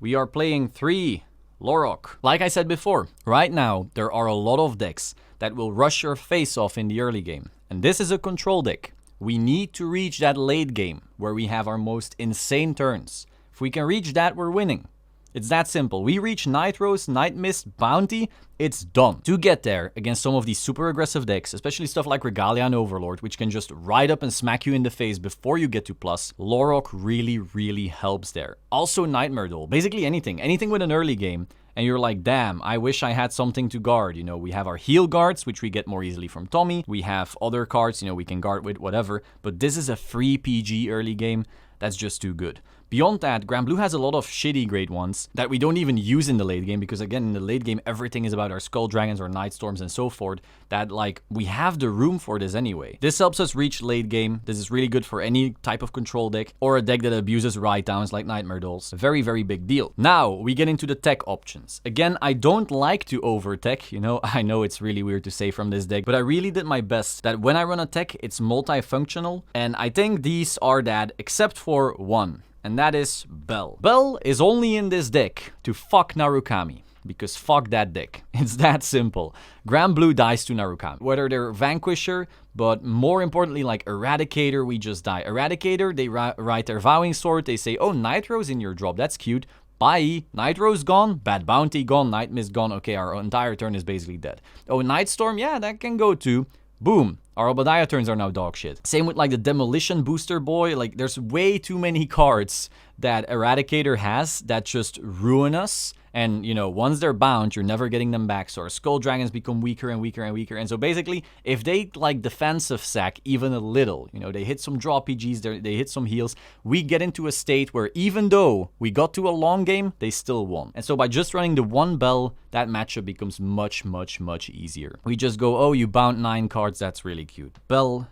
We are playing 3 Lorok. Like I said before, right now there are a lot of decks that will rush your face off in the early game. And this is a control deck. We need to reach that late game where we have our most insane turns. If we can reach that, we're winning. It's that simple. We reach Night Rose, Night Mist, Bounty, it's done. To get there against some of these super aggressive decks, especially stuff like Regalia and Overlord, which can just ride up and smack you in the face before you get to plus, Lorok really, really helps there. Also Nightmare Duel, basically anything with an early game, and you're like, damn, I wish I had something to guard. You know, we have our heal guards, which we get more easily from Tommy. We have other cards, you know, we can guard with whatever, but this is a free PG early game. That's just too good. Beyond that, Granblue has a lot of shitty grade 1s that we don't even use in the late game because, again, in the late game, everything is about our Skull Dragons or Nightstorms and so forth that, like, we have the room for this anyway. This helps us reach late game. This is really good for any type of control deck or a deck that abuses write-downs like Nightmare Duels. A very, very big deal. Now, we get into the tech options. Again, I don't like to over-tech, you know. I know it's really weird to say from this deck, but I really did my best that when I run a tech, it's multifunctional, and I think these are that except for one. And that is Bell. Bell is only in this deck to fuck Narukami. Because fuck that deck. It's that simple. Granblue dies to Narukami. Whether they're Vanquisher, but more importantly like Eradicator, we just die. Eradicator, they write their Vowing Sword. They say, oh, Nitro's in your drop. That's cute. Bye. Nitro's gone. Bad Bounty gone. Night Mist gone. Okay, our entire turn is basically dead. Oh, Nightstorm, yeah, that can go too. Boom. Our Obadiah turns are now dog shit. Same with like the Demolition Booster Boy. Like there's way too many cards that Eradicator has that just ruin us. And, you know, once they're bound, you're never getting them back. So our Skull Dragons become weaker and weaker and weaker. And so basically, if they, like, defensive sack even a little, you know, they hit some draw PGs, they hit some heals, we get into a state where even though we got to a long game, they still won. And so by just running the one Bell, that matchup becomes much, much, much easier. We just go, oh, you bound 9 cards, that's really cute. Bell,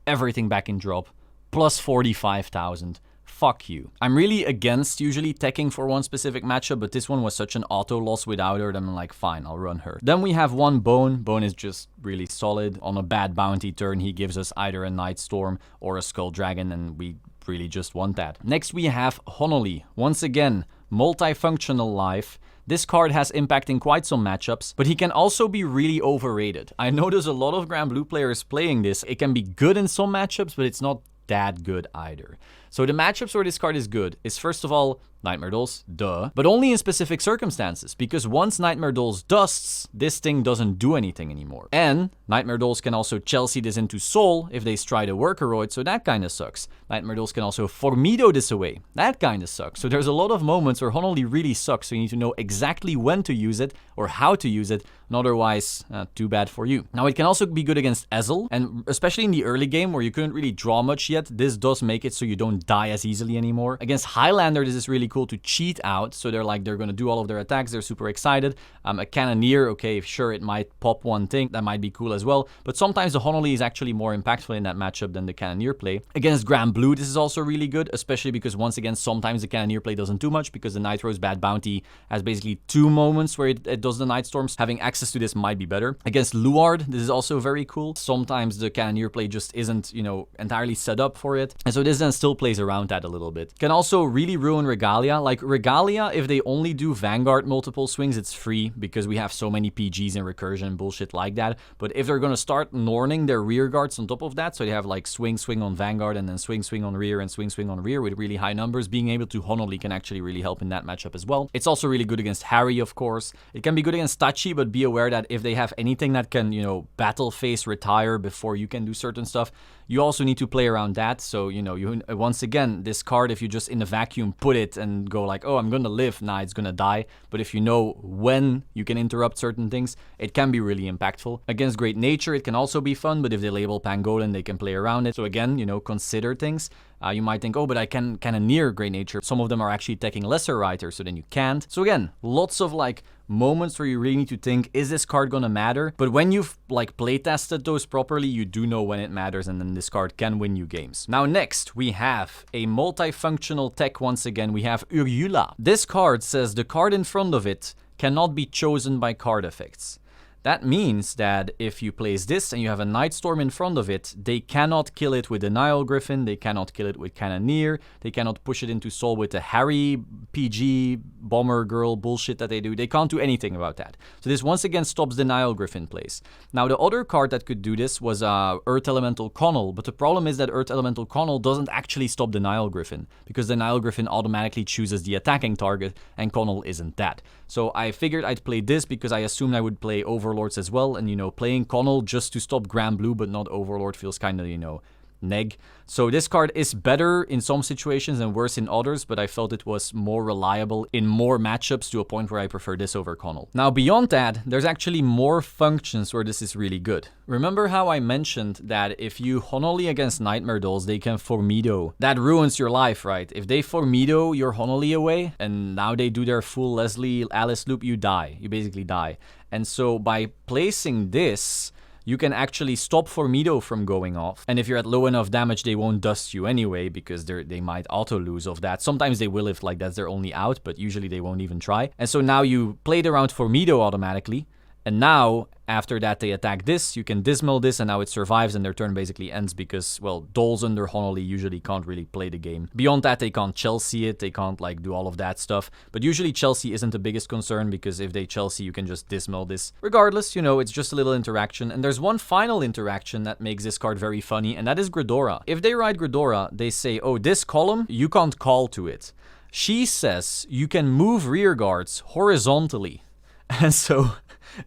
everything back in drop, plus 45,000. Fuck you. I'm really against usually teching for one specific matchup, but this one was such an auto loss without her that I'm like, fine, I'll run her. Then we have one Bone. Bone is just really solid. On a bad bounty turn, he gives us either a Nightstorm or a Skull Dragon, and we really just want that. Next we have Honolly. Once again, multifunctional life. This card has impact in quite some matchups, but he can also be really overrated. I know there's a lot of Granblue players playing this. It can be good in some matchups, but it's not that good either. So the matchups where this card is good is, first of all, Nightmare Duels, duh, but only in specific circumstances, because once Nightmare Duels dusts, this thing doesn't do anything anymore. And Nightmare Duels can also Chelsea this into Soul if they stride a Workoroid, so that kinda sucks. Nightmare Duels can also Formido this away, that kinda sucks. So there's a lot of moments where Honolly really sucks, so you need to know exactly when to use it or how to use it, and otherwise, too bad for you. Now it can also be good against Ezel, and especially in the early game where you couldn't really draw much yet, this does make it so you don't die as easily anymore. Against Highlander, this is really cool to cheat out, so they're gonna do all of their attacks, they're super excited. A Cannoneer, okay, sure, it might pop one thing, that might be cool as well, but sometimes the Honolly is actually more impactful in that matchup than the Cannoneer play. Against Granblue, this is also really good, especially because once again, sometimes the Cannoneer play doesn't do much, because the Nitro's Bad Bounty has basically 2 moments where it does the Nightstorms. Having access to this might be better. Against Luard, this is also very cool. Sometimes the Cannoneer play just isn't, you know, entirely set up for it, and so this then still plays around that a little bit. Can also really ruin Regalia Regalia. Like, Regalia, if they only do Vanguard multiple swings, it's free because we have so many PGs and recursion and bullshit like that. But if they're going to start Norning their rear guards on top of that, so they have like swing on Vanguard and then swing on rear and swing on rear with really high numbers, being able to Honoli can actually really help in that matchup as well. It's also really good against Harry, of course. It can be good against Tachi, but be aware that if they have anything that can, you know, battle phase retire before you can do certain stuff, you also need to play around that. So, you know, you once again, this card, if you just in a vacuum put it and go like, oh, I'm gonna live, nah, it's gonna die. But if you know when you can interrupt certain things, it can be really impactful. Against Great Nature, it can also be fun, but if they label Pangolin, they can play around it. So again, you know, consider things. You might think, oh, but I can kind of near Great Nature. Some of them are actually attacking lesser writers, so then you can't. So again, lots of like moments where you really need to think, is this card gonna matter? But when you've like playtested those properly, you do know when it matters, and then this card can win you games. Now next, we have a multifunctional tech once again. We have Urula. This card says the card in front of it cannot be chosen by card effects. That means that if you place this and you have a Nightstorm in front of it, they cannot kill it with the Nile Griffin, they cannot kill it with Cannoneer, they cannot push it into Soul with the Harry, PG, Bomber Girl bullshit that they do. They can't do anything about that. So this once again stops the Nile Griffin plays. Now the other card that could do this was Earth Elemental Connell, but the problem is that Earth Elemental Connell doesn't actually stop the Nile Griffin, because the Nile Griffin automatically chooses the attacking target, and Connell isn't that. So I figured I'd play this because I assumed I would play Overlords as well, and you know, playing Connell just to stop Granblue but not Overlord feels kind of, you know, neg. So this card is better in some situations and worse in others, but I felt it was more reliable in more matchups to a point where I prefer this over Connell. Now beyond that, there's actually more functions where this is really good. Remember how I mentioned that if you Honoli against Nightmare Dolls, they can Formido. That ruins your life, right? If they Formido your Honoli away, and now they do their full Leslie Alice loop, you die. You basically die. And so by placing this, you can actually stop Formido from going off. And if you're at low enough damage, they won't dust you anyway, because they might auto-lose of that. Sometimes they will if like that's their only out, but usually they won't even try. And so now you played around Formido automatically, and now, after that they attack this, you can Dismal this, and now it survives and their turn basically ends because, well, Dolls under Honoli usually can't really play the game. Beyond that, they can't Chelsea it, they can't like do all of that stuff. But usually Chelsea isn't the biggest concern, because if they Chelsea, you can just Dismal this. Regardless, you know, it's just a little interaction. And there's one final interaction that makes this card very funny, and that is Gridora. If they ride Gridora, they say, oh, this column, you can't call to it. She says you can move rear guards horizontally. And so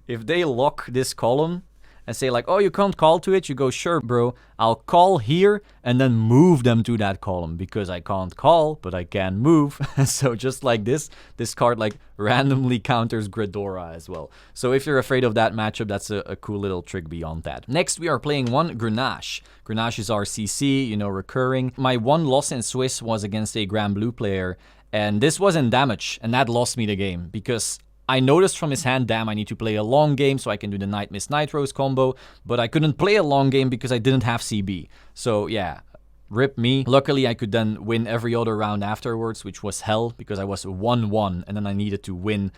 if they lock this column and say like, oh, you can't call to it, you go, sure, bro, I'll call here and then move them to that column, because I can't call, but I can move. So just like this card like randomly counters Gridora as well. So if you're afraid of that matchup, that's a cool little trick beyond that. Next, we are playing one Grenache. Grenache is our CC, you know, recurring. My one loss in Swiss was against a Granblue player, and this was in damage, and that lost me the game, because I noticed from his hand, damn, I need to play a long game so I can do the Night Mist Nitros combo, but I couldn't play a long game because I didn't have CB. So yeah, rip me. Luckily, I could then win every other round afterwards, which was hell, because I was 1-1, and then I needed to win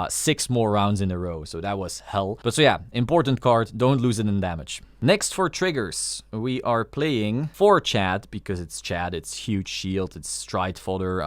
6 more rounds in a row, so that was hell. But so yeah, important card, don't lose it in damage. Next, for triggers, we are playing for Chad, because it's Chad, it's huge shield, it's stride fodder.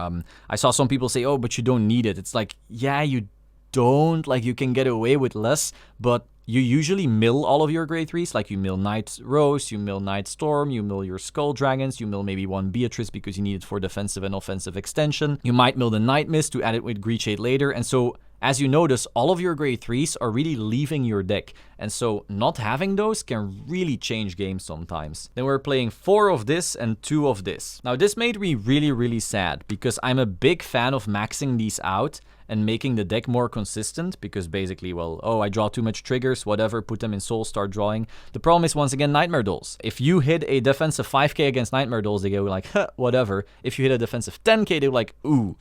I saw some people say, oh, but you don't need it. It's like, yeah, you don't, like, you can get away with less, but you usually mill all of your grade 3s, like you mill Night Rose, you mill Night Storm, you mill your Skull Dragons, you mill maybe one Beatrice because you need it for defensive and offensive extension. You might mill the Night Mist to add it with Greed Shade later, and so as you notice, all of your grade 3s are really leaving your deck, and so not having those can really change games sometimes. Then we're playing 4 of this and 2 of this. Now this made me really sad, because I'm a big fan of maxing these out and making the deck more consistent, because basically, well, oh, I draw too much triggers, whatever, put them in Soul, start drawing. The problem is, once again, Nightmare Dolls. If you hit a defensive 5k against Nightmare Dolls, they go like, huh, whatever. If you hit a defensive 10k, they're like, ooh,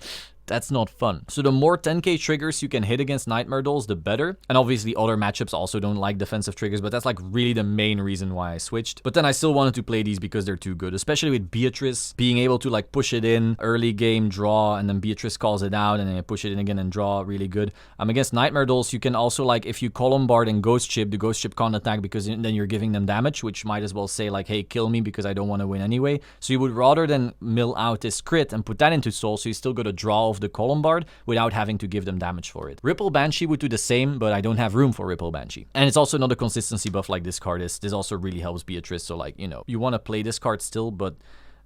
That's not fun. So the more 10k triggers you can hit against Nightmare Dolls, the better. And obviously other matchups also don't like defensive triggers, but that's like really the main reason why I switched. But then I still wanted to play these because they're too good, especially with Beatrice, being able to like push it in, early game draw, and then Beatrice calls it out, and then you push it in again and draw, really good. Against Nightmare Dolls, you can also like, if you Columbard and Ghost Chip, the Ghost Chip can't attack because then you're giving them damage, which might as well say like, hey, kill me because I don't want to win anyway. So you would rather than mill out this crit and put that into soul, so you still got a draw of the Columbard without having to give them damage for it. Ripple Banshee would do the same, but I don't have room for Ripple Banshee. And it's also not a consistency buff like this card is. This also really helps Beatrice, so like, you know, you want to play this card still, but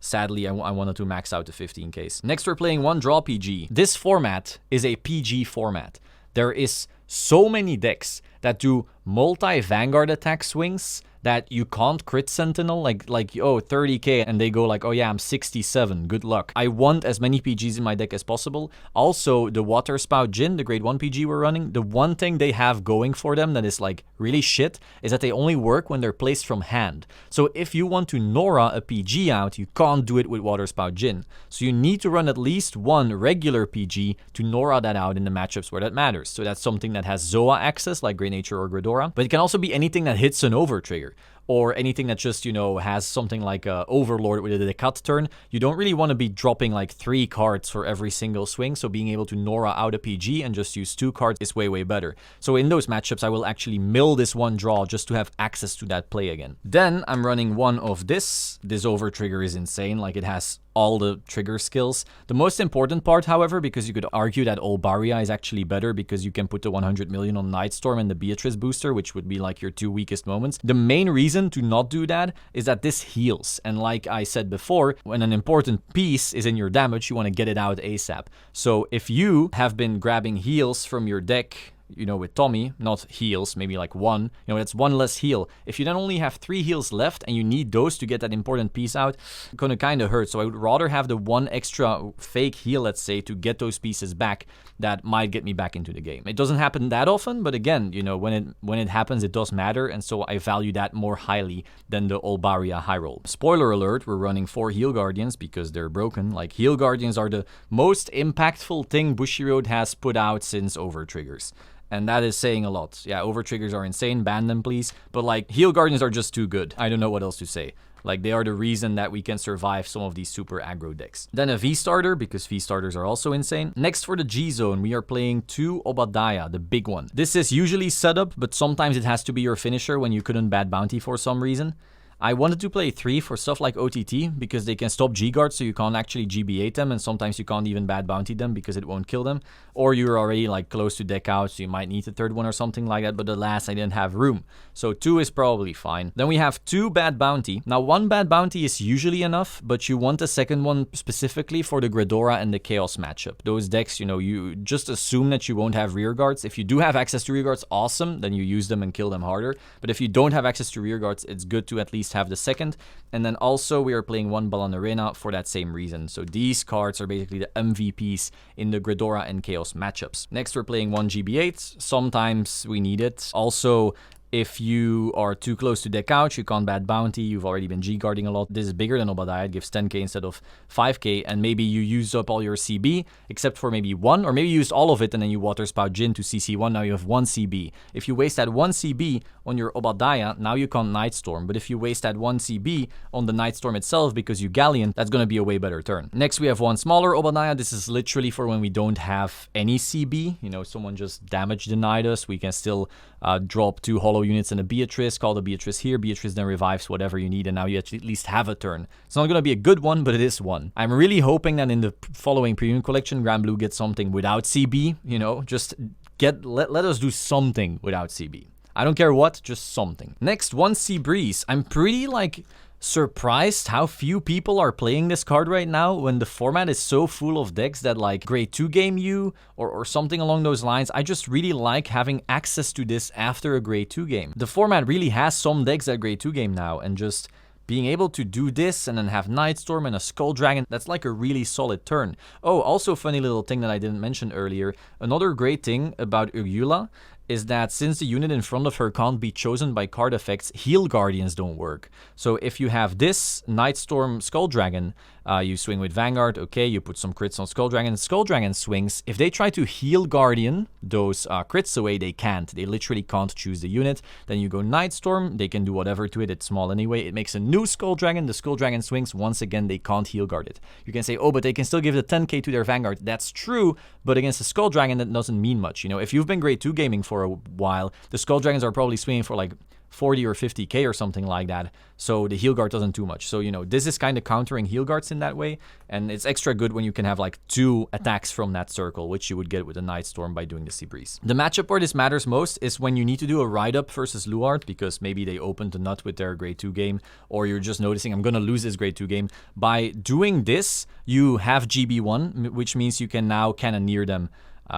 sadly, I wanted to max out to 15k. Next, we're playing one draw PG. This format is a PG format. There is so many decks that do multi-Vanguard attack swings that you can't crit Sentinel, like oh, 30k, and they go like, oh yeah, I'm 67, good luck. I want as many PGs in my deck as possible. Also, the Water Spout Jin, the grade 1 PG we're running, the one thing they have going for them that is like really shit is that they only work when they're placed from hand. So if you want to Nora a PG out, you can't do it with Water Spout Jin. So you need to run at least one regular PG to Nora that out in the matchups where that matters. So that's something that has Zoa access, like Great Nature or Gridora, but it can also be anything that hits an over trigger, or anything that just, you know, has something like a Overlord with a cut turn. You don't really want to be dropping like 3 cards for every single swing, so being able to Nora out a PG and just use 2 cards is way, way better. So in those matchups, I will actually mill this one draw just to have access to that play again. Then I'm running one of this. This over trigger is insane, like it has all the trigger skills. The most important part, however, because you could argue that Olbaria is actually better because you can put the 100 million on Nightstorm and the Beatrice booster, which would be like your 2 weakest moments. The main reason to not do that is that this heals. And like I said before, when an important piece is in your damage, you want to get it out ASAP. So if you have been grabbing heals from your deck, you know, with Tommy, not heals, maybe like 1, you know, that's 1 less heal. If you then only have 3 heals left and you need those to get that important piece out, it's gonna kind of hurt. So I would rather have the 1 extra fake heal, let's say, to get those pieces back that might get me back into the game. It doesn't happen that often, but again, you know, when it happens, it does matter, and so I value that more highly than the Olbaria high roll. Spoiler alert, we're running 4 Heal Guardians because they're broken. Like, Heal Guardians are the most impactful thing Bushiroad has put out since Over Triggers. And that is saying a lot. Yeah, over triggers are insane, ban them please. But like, Heal Guardians are just too good. I don't know what else to say. Like, they are the reason that we can survive some of these super aggro decks. Then a V-Starter, because V-Starters are also insane. Next, for the G-Zone, we are playing 2 Obadiah, the big one. This is usually setup, but sometimes it has to be your finisher when you couldn't Bad Bounty for some reason. I wanted to play 3 for stuff like OTT because they can stop G-Guards, so you can't actually GB8 them, and sometimes you can't even Bad Bounty them because it won't kill them. Or you're already like close to deck out, so you might need a 3rd one or something like that, but the last I didn't have room. So 2 is probably fine. Then we have 2 Bad Bounty. Now 1 Bad Bounty is usually enough, but you want a 2nd one specifically for the Gridora and the Chaos matchup. Those decks, you know, you just assume that you won't have rear guards. If you do have access to rear guards, awesome, then you use them and kill them harder. But if you don't have access to rear guards, it's good to at least have the 2nd. And then also we are playing 1 Ballon Arena for that same reason. So these cards are basically the MVPs in the Gridora and Chaos matchups. Next, we're playing 1 GB8. Sometimes we need it. Also, if you are too close to deck out, you can't Bad Bounty, you've already been G-guarding a lot. This is bigger than Obadiah, it gives 10k instead of 5k, and maybe you used up all your CB, except for maybe 1, or maybe you used all of it and then you Water Spout Jin to CC1, now you have 1 CB. If you waste that 1 CB on your Obadiah, now you can't Nightstorm, but if you waste that 1 CB on the Nightstorm itself because you Galleon, that's gonna be a way better turn. Next, we have 1 smaller Obadiah. This is literally for when we don't have any CB, you know, someone just damage denied us, we can still drop 2 hollow units and a Beatrice, call the Beatrice here, Beatrice then revives whatever you need, and now you at least have a turn. It's not going to be a good one, but it is one. I'm really hoping that in the following premium collection, Granblue gets something without CB, you know, just let us do something without CB. I don't care what, just something. Next, 1 Sea Breeze. I'm pretty like surprised how few people are playing this card right now when the format is so full of decks that like grade 2 game you or something along those lines. I just really like having access to this after a grade 2 game. The format really has some decks that grade 2 game now, and just being able to do this and then have Nightstorm and a Skull Dragon, that's like a really solid turn. Oh, also funny little thing that I didn't mention earlier. Another great thing about Urgula is that since the unit in front of her can't be chosen by card effects, Heal Guardians don't work. So if you have this Nightstorm Skull Dragon, You swing with Vanguard, okay, you put some crits on Skull Dragon. Skull Dragon swings. If they try to heal Guardian those crits away, they can't. They literally can't choose the unit. Then you go Nightstorm, they can do whatever to it, it's small anyway. It makes a new Skull Dragon, the Skull Dragon swings, once again, they can't heal guard it. You can say, oh, but they can still give the 10k to their Vanguard. That's true, but against the Skull Dragon, that doesn't mean much. You know, if you've been grade 2 gaming for a while, the Skull Dragons are probably swinging for like 40 or 50k or something like that, so the heal guard doesn't do much. So, you know, this is kind of countering heal guards in that way, and it's extra good when you can have like 2 attacks from that circle, which you would get with a Nightstorm by doing the Sea Breeze. The matchup where this matters most is when you need to do a ride-up versus Luart, because maybe they opened the nut with their grade 2 game, or you're just noticing, I'm gonna lose this grade 2 game. By doing this, you have GB1, which means you can now cannoneer them,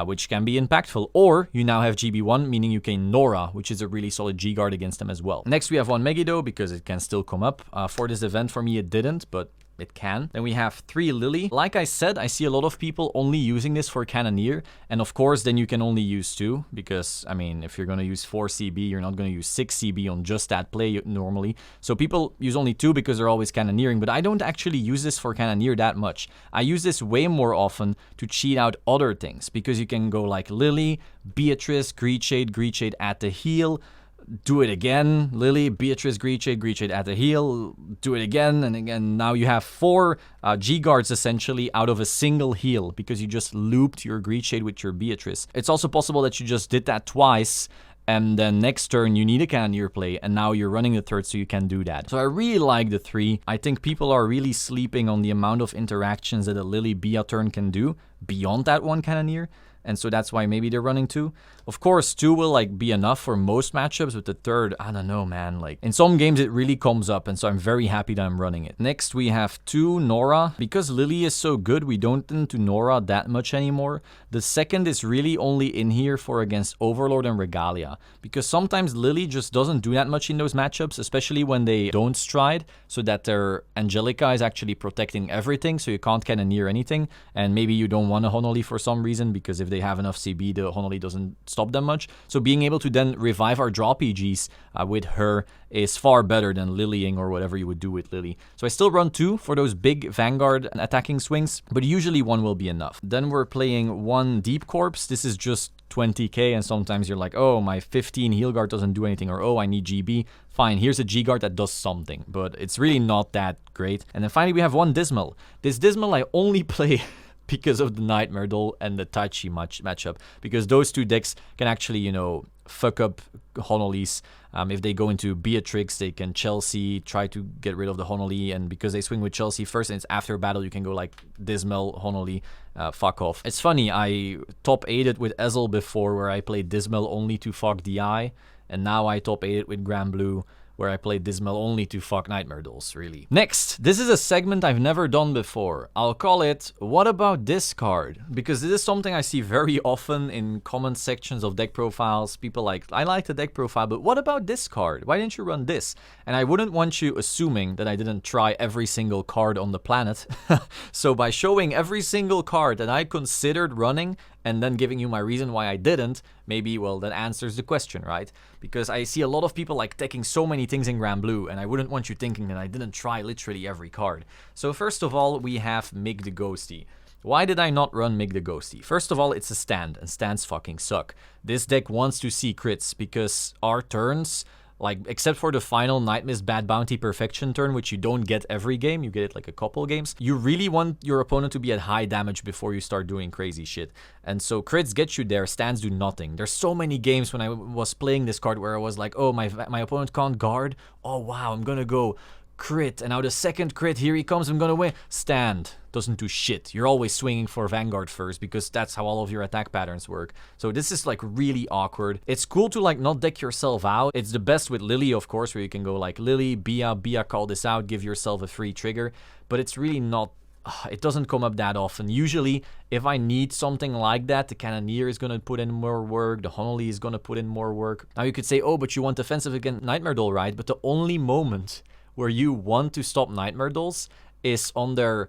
which can be impactful. Or you now have GB1, meaning you can Nora, which is a really solid G-guard against them as well. Next, we have 1 Megiddo, because it can still come up. For this event, for me, it didn't, but it can. Then we have 3 Lily. Like I said, I see a lot of people only using this for Cannoneer, and of course then you can only use 2, because I mean, if you're gonna use 4 CB, you're not gonna use 6 CB on just that play normally. So people use only 2 because they're always Cannoneering, but I don't actually use this for Cannoneer that much. I use this way more often to cheat out other things, because you can go like Lily, Beatrice, Greed Shade at the heal, do it again, Lily, Beatrice, Greed Shade at the heal, do it again, and again. Now you have 4 G-guards essentially out of a single heal, because you just looped your Greed Shade with your Beatrice. It's also possible that you just did that twice, and then next turn you need a Cannoneer play, and now you're running the 3rd, so you can do that. So I really like the 3. I think people are really sleeping on the amount of interactions that a Lily Bia turn can do beyond that 1 Cannoneer. And so that's why maybe they're running 2. Of course, 2 will like be enough for most matchups, but the 3rd, I don't know, man. Like in some games, it really comes up, and so I'm very happy that I'm running it. Next, we have 2 Nora. Because Lily is so good, we don't tend to Nora that much anymore. The 2nd is really only in here for against Overlord and Regalia, because sometimes Lily just doesn't do that much in those matchups, especially when they don't stride, so that their Angelica is actually protecting everything, so you can't Cannoneer anything, and maybe you don't want a Honoli for some reason, because if they have enough CB, the Honoli doesn't stop them much. So being able to then revive our draw PGs with her is far better than Lilying or whatever you would do with Lily. So I still run 2 for those big Vanguard attacking swings, but usually 1 will be enough. Then we're playing 1 Deep Corpse. This is just 20k, and sometimes you're like, oh, my 15 heal guard doesn't do anything, or oh, I need GB. Fine, here's a G-guard that does something, but it's really not that great. And then finally we have 1 Dismal. This Dismal I only play because of the Nightmare Doll and the Taichi matchup, because those 2 decks can actually, you know, fuck up Honolis. If they go into Beatrix, they can Chelsea, try to get rid of the Honoli, and because they swing with Chelsea first and it's after battle, you can go like Dismal, Honoli, fuck off. It's funny, I top 8'd with Ezel before, where I played Dismal only to fuck DI, and now I top 8'd with Granblue, where I played Dismal only to fuck Nightmare Dolls, really. Next, this is a segment I've never done before. I'll call it, what about this card? Because this is something I see very often in comment sections of deck profiles. People like, I like the deck profile, but what about this card? Why didn't you run this? And I wouldn't want you assuming that I didn't try every single card on the planet. So by showing every single card that I considered running, and then giving you my reason why I didn't, maybe, well, that answers the question, right? Because I see a lot of people like taking so many things in Granblue, and I wouldn't want you thinking that I didn't try literally every card. So first of all, we have Mig the Ghosty. Why did I not run Mig the Ghosty? First of all, it's a stand, and stands fucking suck. This deck wants to see crits, because our turns, like, except for the final Night Mist Bad Bounty Perfection turn, which you don't get every game, you get it like a couple games, you really want your opponent to be at high damage before you start doing crazy shit. And so crits get you there, stands do nothing. There's so many games when I was playing this card where I was like, oh, my opponent can't guard. Oh, wow, I'm gonna go crit, and now the 2nd crit, here he comes, I'm gonna win. Stand doesn't do shit. You're always swinging for Vanguard first, because that's how all of your attack patterns work. So this is like really awkward. It's cool to like not deck yourself out. It's the best with Lily, of course, where you can go like Lily, Bia, call this out, give yourself a free trigger, but it's really not, it doesn't come up that often. Usually, if I need something like that, the Cannoneer is going to put in more work, the Honoli is going to put in more work. Now you could say, oh, but you want defensive against Nightmare Doll, right? But the only moment where you want to stop Nightmare Dolls is on their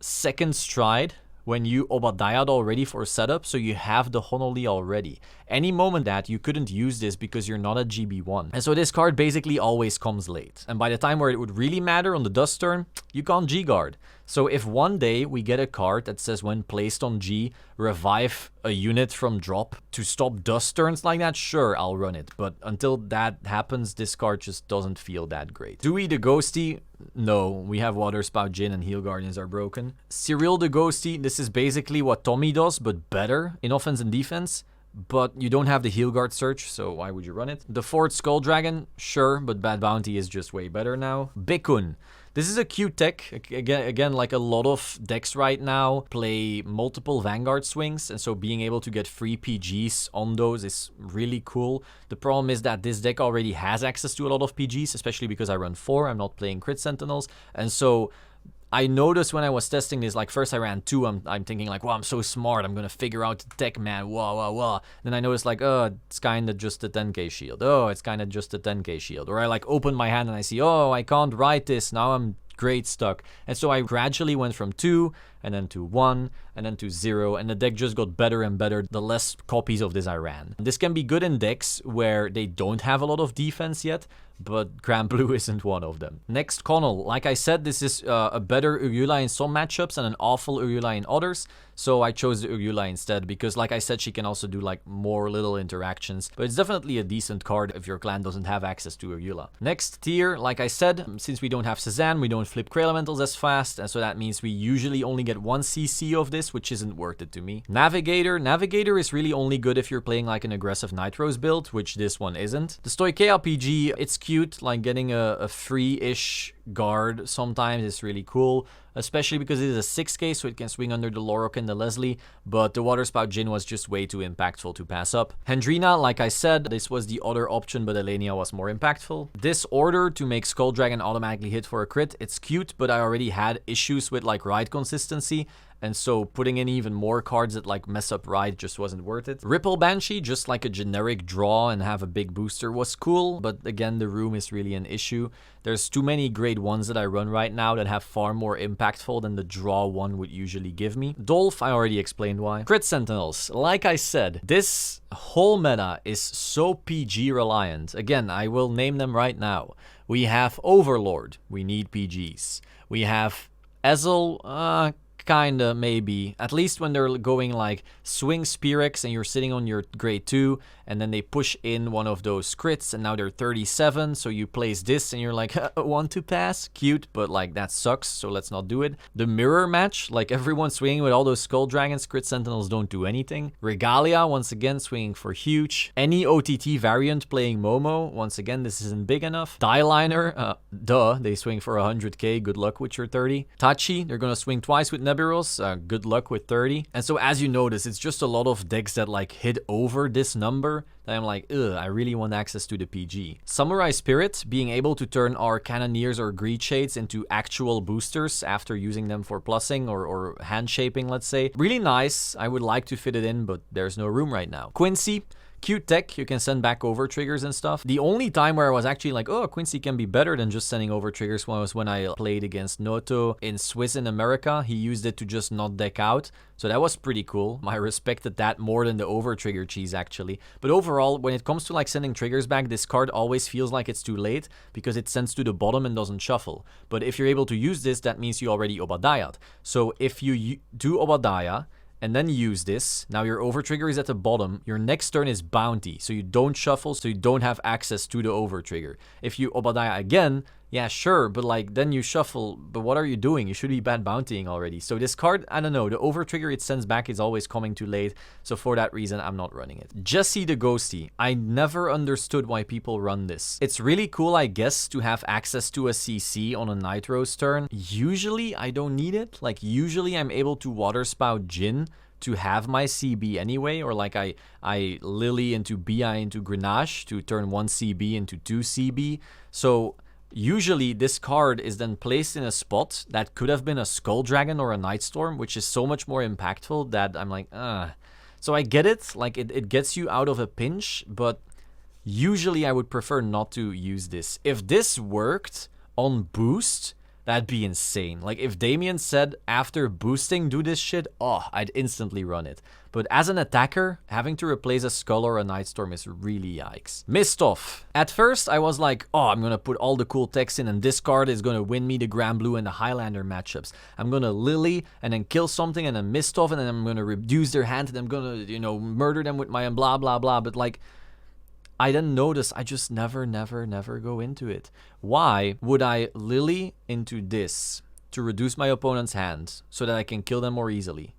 2nd stride, when you Obadiah'd already for a setup, so you have the Honoli already. Any moment that you couldn't use this because you're not at GB1. And so this card basically always comes late. And by the time where it would really matter on the dust turn, you can't G-guard. So if one day we get a card that says when placed on G, revive a unit from drop to stop dust turns like that, sure, I'll run it. But until that happens, this card just doesn't feel that great. Dewey the Ghosty, no, we have Water Spout Jin and Heal Guardians are broken. Cyril the Ghosty, this is basically what Tommy does, but better in offense and defense. But you don't have the Heal Guard search, so why would you run it? The Fort Skull Dragon, sure, but Bad Bounty is just way better now. Bikun. This is a cute tech. Again, like a lot of decks right now play multiple Vanguard swings, and so being able to get free PGs on those is really cool. The problem is that this deck already has access to a lot of PGs, especially because I run 4, I'm not playing Crit Sentinels, and so I noticed when I was testing this, like first I ran 2, I'm thinking like, wow, I'm so smart, I'm gonna figure out the tech, man, wow. Then I noticed like, oh, it's kinda just a 10k shield. Oh, it's kinda just a 10k shield. Or I like open my hand and I see, oh, I can't write this, now I'm great stuck. And so I gradually went from 2, and then to 1, and then to 0, and the deck just got better and better the less copies of this I ran. This can be good in decks where they don't have a lot of defense yet, but Granblue isn't one of them. Next, Connell. Like I said, this is a better Urula in some matchups and an awful Urula in others, so I chose the Urula instead, because like I said, she can also do like more little interactions, but it's definitely a decent card if your clan doesn't have access to Urula. Next tier, like I said, since we don't have Cezanne, we don't flip Cray Elementals as fast, and so that means we usually only get 1 CC of this, which isn't worth it to me. Navigator. Navigator is really only good if you're playing like an aggressive Nitros build, which this one isn't. The Stoicheia PG, it's cute, like getting a free-ish guard sometimes is really cool, especially because it is a 6k, so it can swing under the Lorok and the Leslie, but the Water Spout Jin was just way too impactful to pass up. Hendrina, like I said, this was the other option, but Elenia was more impactful. This order to make Skull Dragon automatically hit for a crit, it's cute, but I already had issues with like ride consistency, and so putting in even more cards that like mess up ride just wasn't worth it. Ripple Banshee, just like a generic draw and have a big booster, was cool, but again, the room is really an issue. There's too many grade 1s that I run right now that have far more impactful than the draw 1 would usually give me. Dolph, I already explained why. Crit Sentinels, like I said, this whole meta is so PG reliant. Again, I will name them right now. We have Overlord, we need PGs. We have Ezel, kinda, maybe. At least when they're going like swing Spirex and you're sitting on your grade 2 and then they push in one of those crits and now they're 37, so you place this and you're like, want to pass? Cute, but like that sucks, so let's not do it. The mirror match, like everyone swinging with all those Skull Dragons, Crit Sentinels don't do anything. Regalia, once again, swinging for huge. Any OTT variant playing Momo, once again, this isn't big enough. Dieliner, they swing for 100k, good luck with your 30. Tachi, they're gonna swing twice with Neburos, good luck with 30. And so as you notice, it's just a lot of decks that like hit over this number that I'm like, ugh, I really want access to the PG. Samurai Spirit, being able to turn our Cannoneers or Greed Shades into actual boosters after using them for plussing or hand shaping, let's say. Really nice, I would like to fit it in, but there's no room right now. Quincy, cute tech, you can send back over triggers and stuff. The only time where I was actually like, oh, Quincy can be better than just sending over triggers was when I played against Noto in Swiss in America. He used it to just not deck out. So that was pretty cool. I respected that more than the over trigger cheese actually. But overall, when it comes to like sending triggers back, this card always feels like it's too late because it sends to the bottom and doesn't shuffle. But if you're able to use this, that means you already Obadiah'd. So if you do Obadiah, and then use this, now your over trigger is at the bottom, your next turn is bounty, so you don't shuffle, so you don't have access to the over trigger. If you Obadiah again, yeah, sure, but like then you shuffle, but what are you doing? You should be bad bountying already. So this card, I don't know, the over trigger it sends back is always coming too late, so for that reason I'm not running it. Jesse the Ghosty, I never understood why people run this. It's really cool, I guess, to have access to a CC on a Nitros turn. Usually I don't need it, like usually I'm able to Water Spout Jin to have my CB anyway, or like I Lily into BI into Grenache to turn 1 CB into 2 CB. So usually this card is then placed in a spot that could have been a Skull Dragon or a Nightstorm, which is so much more impactful that I'm like, So I get it, like it gets you out of a pinch, but usually I would prefer not to use this. If this worked on boost, That'd be insane. Like, if Damien said after boosting do this shit, oh, I'd instantly run it. But as an attacker, having to replace a Skull or a Nightstorm is really yikes. Mistoff. At first, I was like, oh, I'm gonna put all the cool techs in and this card is gonna win me the Granblue and the Highlander matchups. I'm gonna Lily and then kill something and then Mistoff and then I'm gonna reduce their hand and I'm gonna, you know, murder them with my blah blah blah. But like, I didn't notice. I just never go into it. Why would I Lily into this to reduce my opponent's hand so that I can kill them more easily?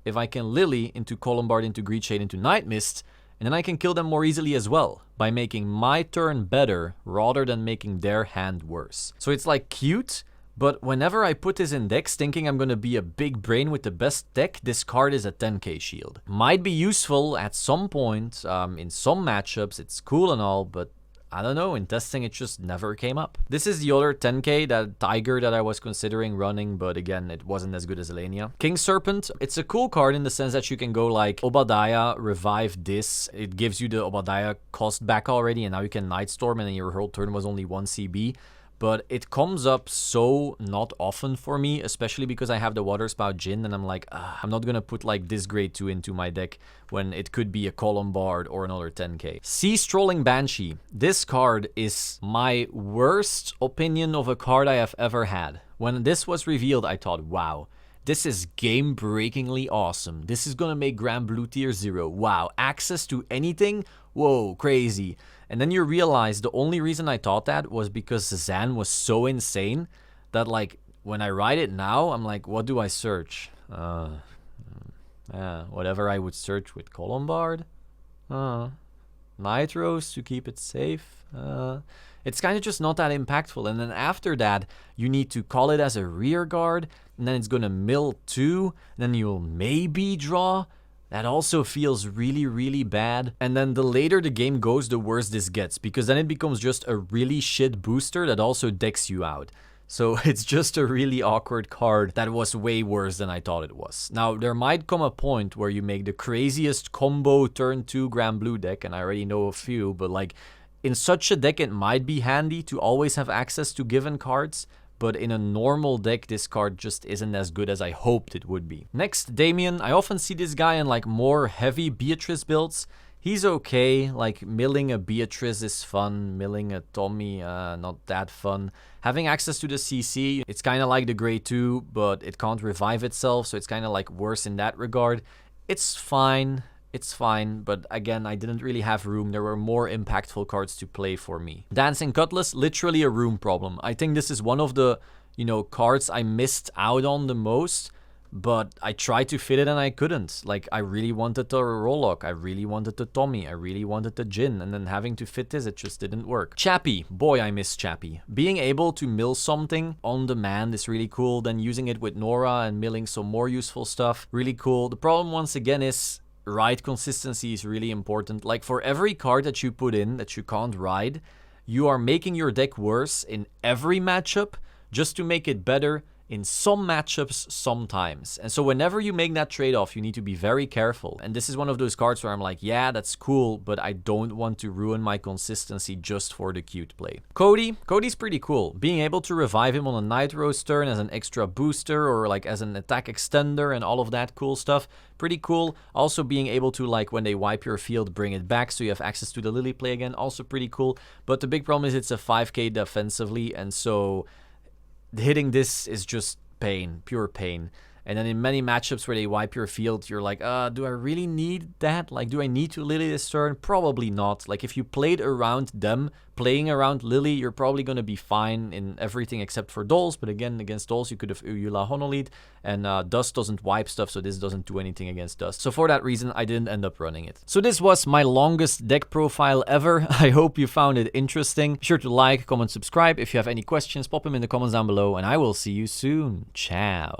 If I can Lily into Columbard, into Greed Shade, into Night Mist, and then I can kill them more easily as well by making my turn better rather than making their hand worse. So it's like cute, but whenever I put this in decks thinking I'm gonna be a big brain with the best deck, this card is a 10k shield. Might be useful at some point, in some matchups, it's cool and all, but I don't know, in testing it just never came up. This is the other 10k, that Tiger that I was considering running, but again, it wasn't as good as Elenia. King Serpent, it's a cool card in the sense that you can go like Obadiah, revive this. It gives you the Obadiah cost back already, and now you can Nightstorm, and then your whole turn was only 1 CB. But it comes up so not often for me, especially because I have the Water Spout Jhin, and I'm like, I'm not gonna put like this grade 2 into my deck when it could be a Columbard or another 10k. Sea Strolling Banshee. This card is my worst opinion of a card I have ever had. When this was revealed, I thought, wow, this is game-breakingly awesome. This is gonna make Granblue tier 0. Wow, access to anything? Whoa, crazy. And then you realize the only reason I thought that was because Zan was so insane that, like, when I write it now, I'm like, what do I search? Whatever I would search with Columbard. Nitros to keep it safe. It's kind of just not that impactful. And then after that, you need to call it as a rear guard, and then it's gonna mill 2, then you'll maybe draw. That also feels really bad. And then the later the game goes, the worse this gets, because then it becomes just a really shit booster that also decks you out. So it's just a really awkward card that was way worse than I thought it was. Now, there might come a point where you make the craziest combo turn 2 Granblue deck, and I already know a few, but like, in such a deck it might be handy to always have access to given cards, but in a normal deck, this card just isn't as good as I hoped it would be. Next, Damien. I often see this guy in like more heavy Beatrice builds. He's okay, like milling a Beatrice is fun, milling a Tommy, not that fun. Having access to the CC, it's kind of like the grade 2, but it can't revive itself, so it's kind of like worse in that regard. It's fine. It's fine, but again, I didn't really have room. There were more impactful cards to play for me. Dancing Cutlass, literally a room problem. I think this is one of the, you know, cards I missed out on the most, but I tried to fit it and I couldn't. Like, I really wanted the Rollock, I really wanted the Tommy, I really wanted the Jhin, and then having to fit this, it just didn't work. Chappie, boy, I miss Chappie. Being able to mill something on demand is really cool, then using it with Nora and milling some more useful stuff, really cool. The problem, once again, is ride consistency is really important. Like, for every card that you put in that you can't ride, you are making your deck worse in every matchup just to make it better in some matchups sometimes. And so whenever you make that trade-off, you need to be very careful. And this is one of those cards where I'm like, yeah, that's cool, but I don't want to ruin my consistency just for the cute play. Cody's pretty cool. Being able to revive him on a Nitros turn as an extra booster or like as an attack extender and all of that cool stuff, pretty cool. Also being able to, like, when they wipe your field, bring it back so you have access to the Lily play again, also pretty cool. But the big problem is it's a 5k defensively, and so hitting this is just pain, pure pain. And then in many matchups where they wipe your field, you're like, do I really need that? Like, do I need to Lily this turn? Probably not. Like, if you played around them, playing around Lily, you're probably going to be fine in everything except for Dolls. But again, against Dolls, you could have Uyula Honolid, and Dust doesn't wipe stuff, so this doesn't do anything against Dust. So for that reason, I didn't end up running it. So this was my longest deck profile ever. I hope you found it interesting. Be sure to like, comment, subscribe. If you have any questions, pop them in the comments down below, and I will see you soon. Ciao.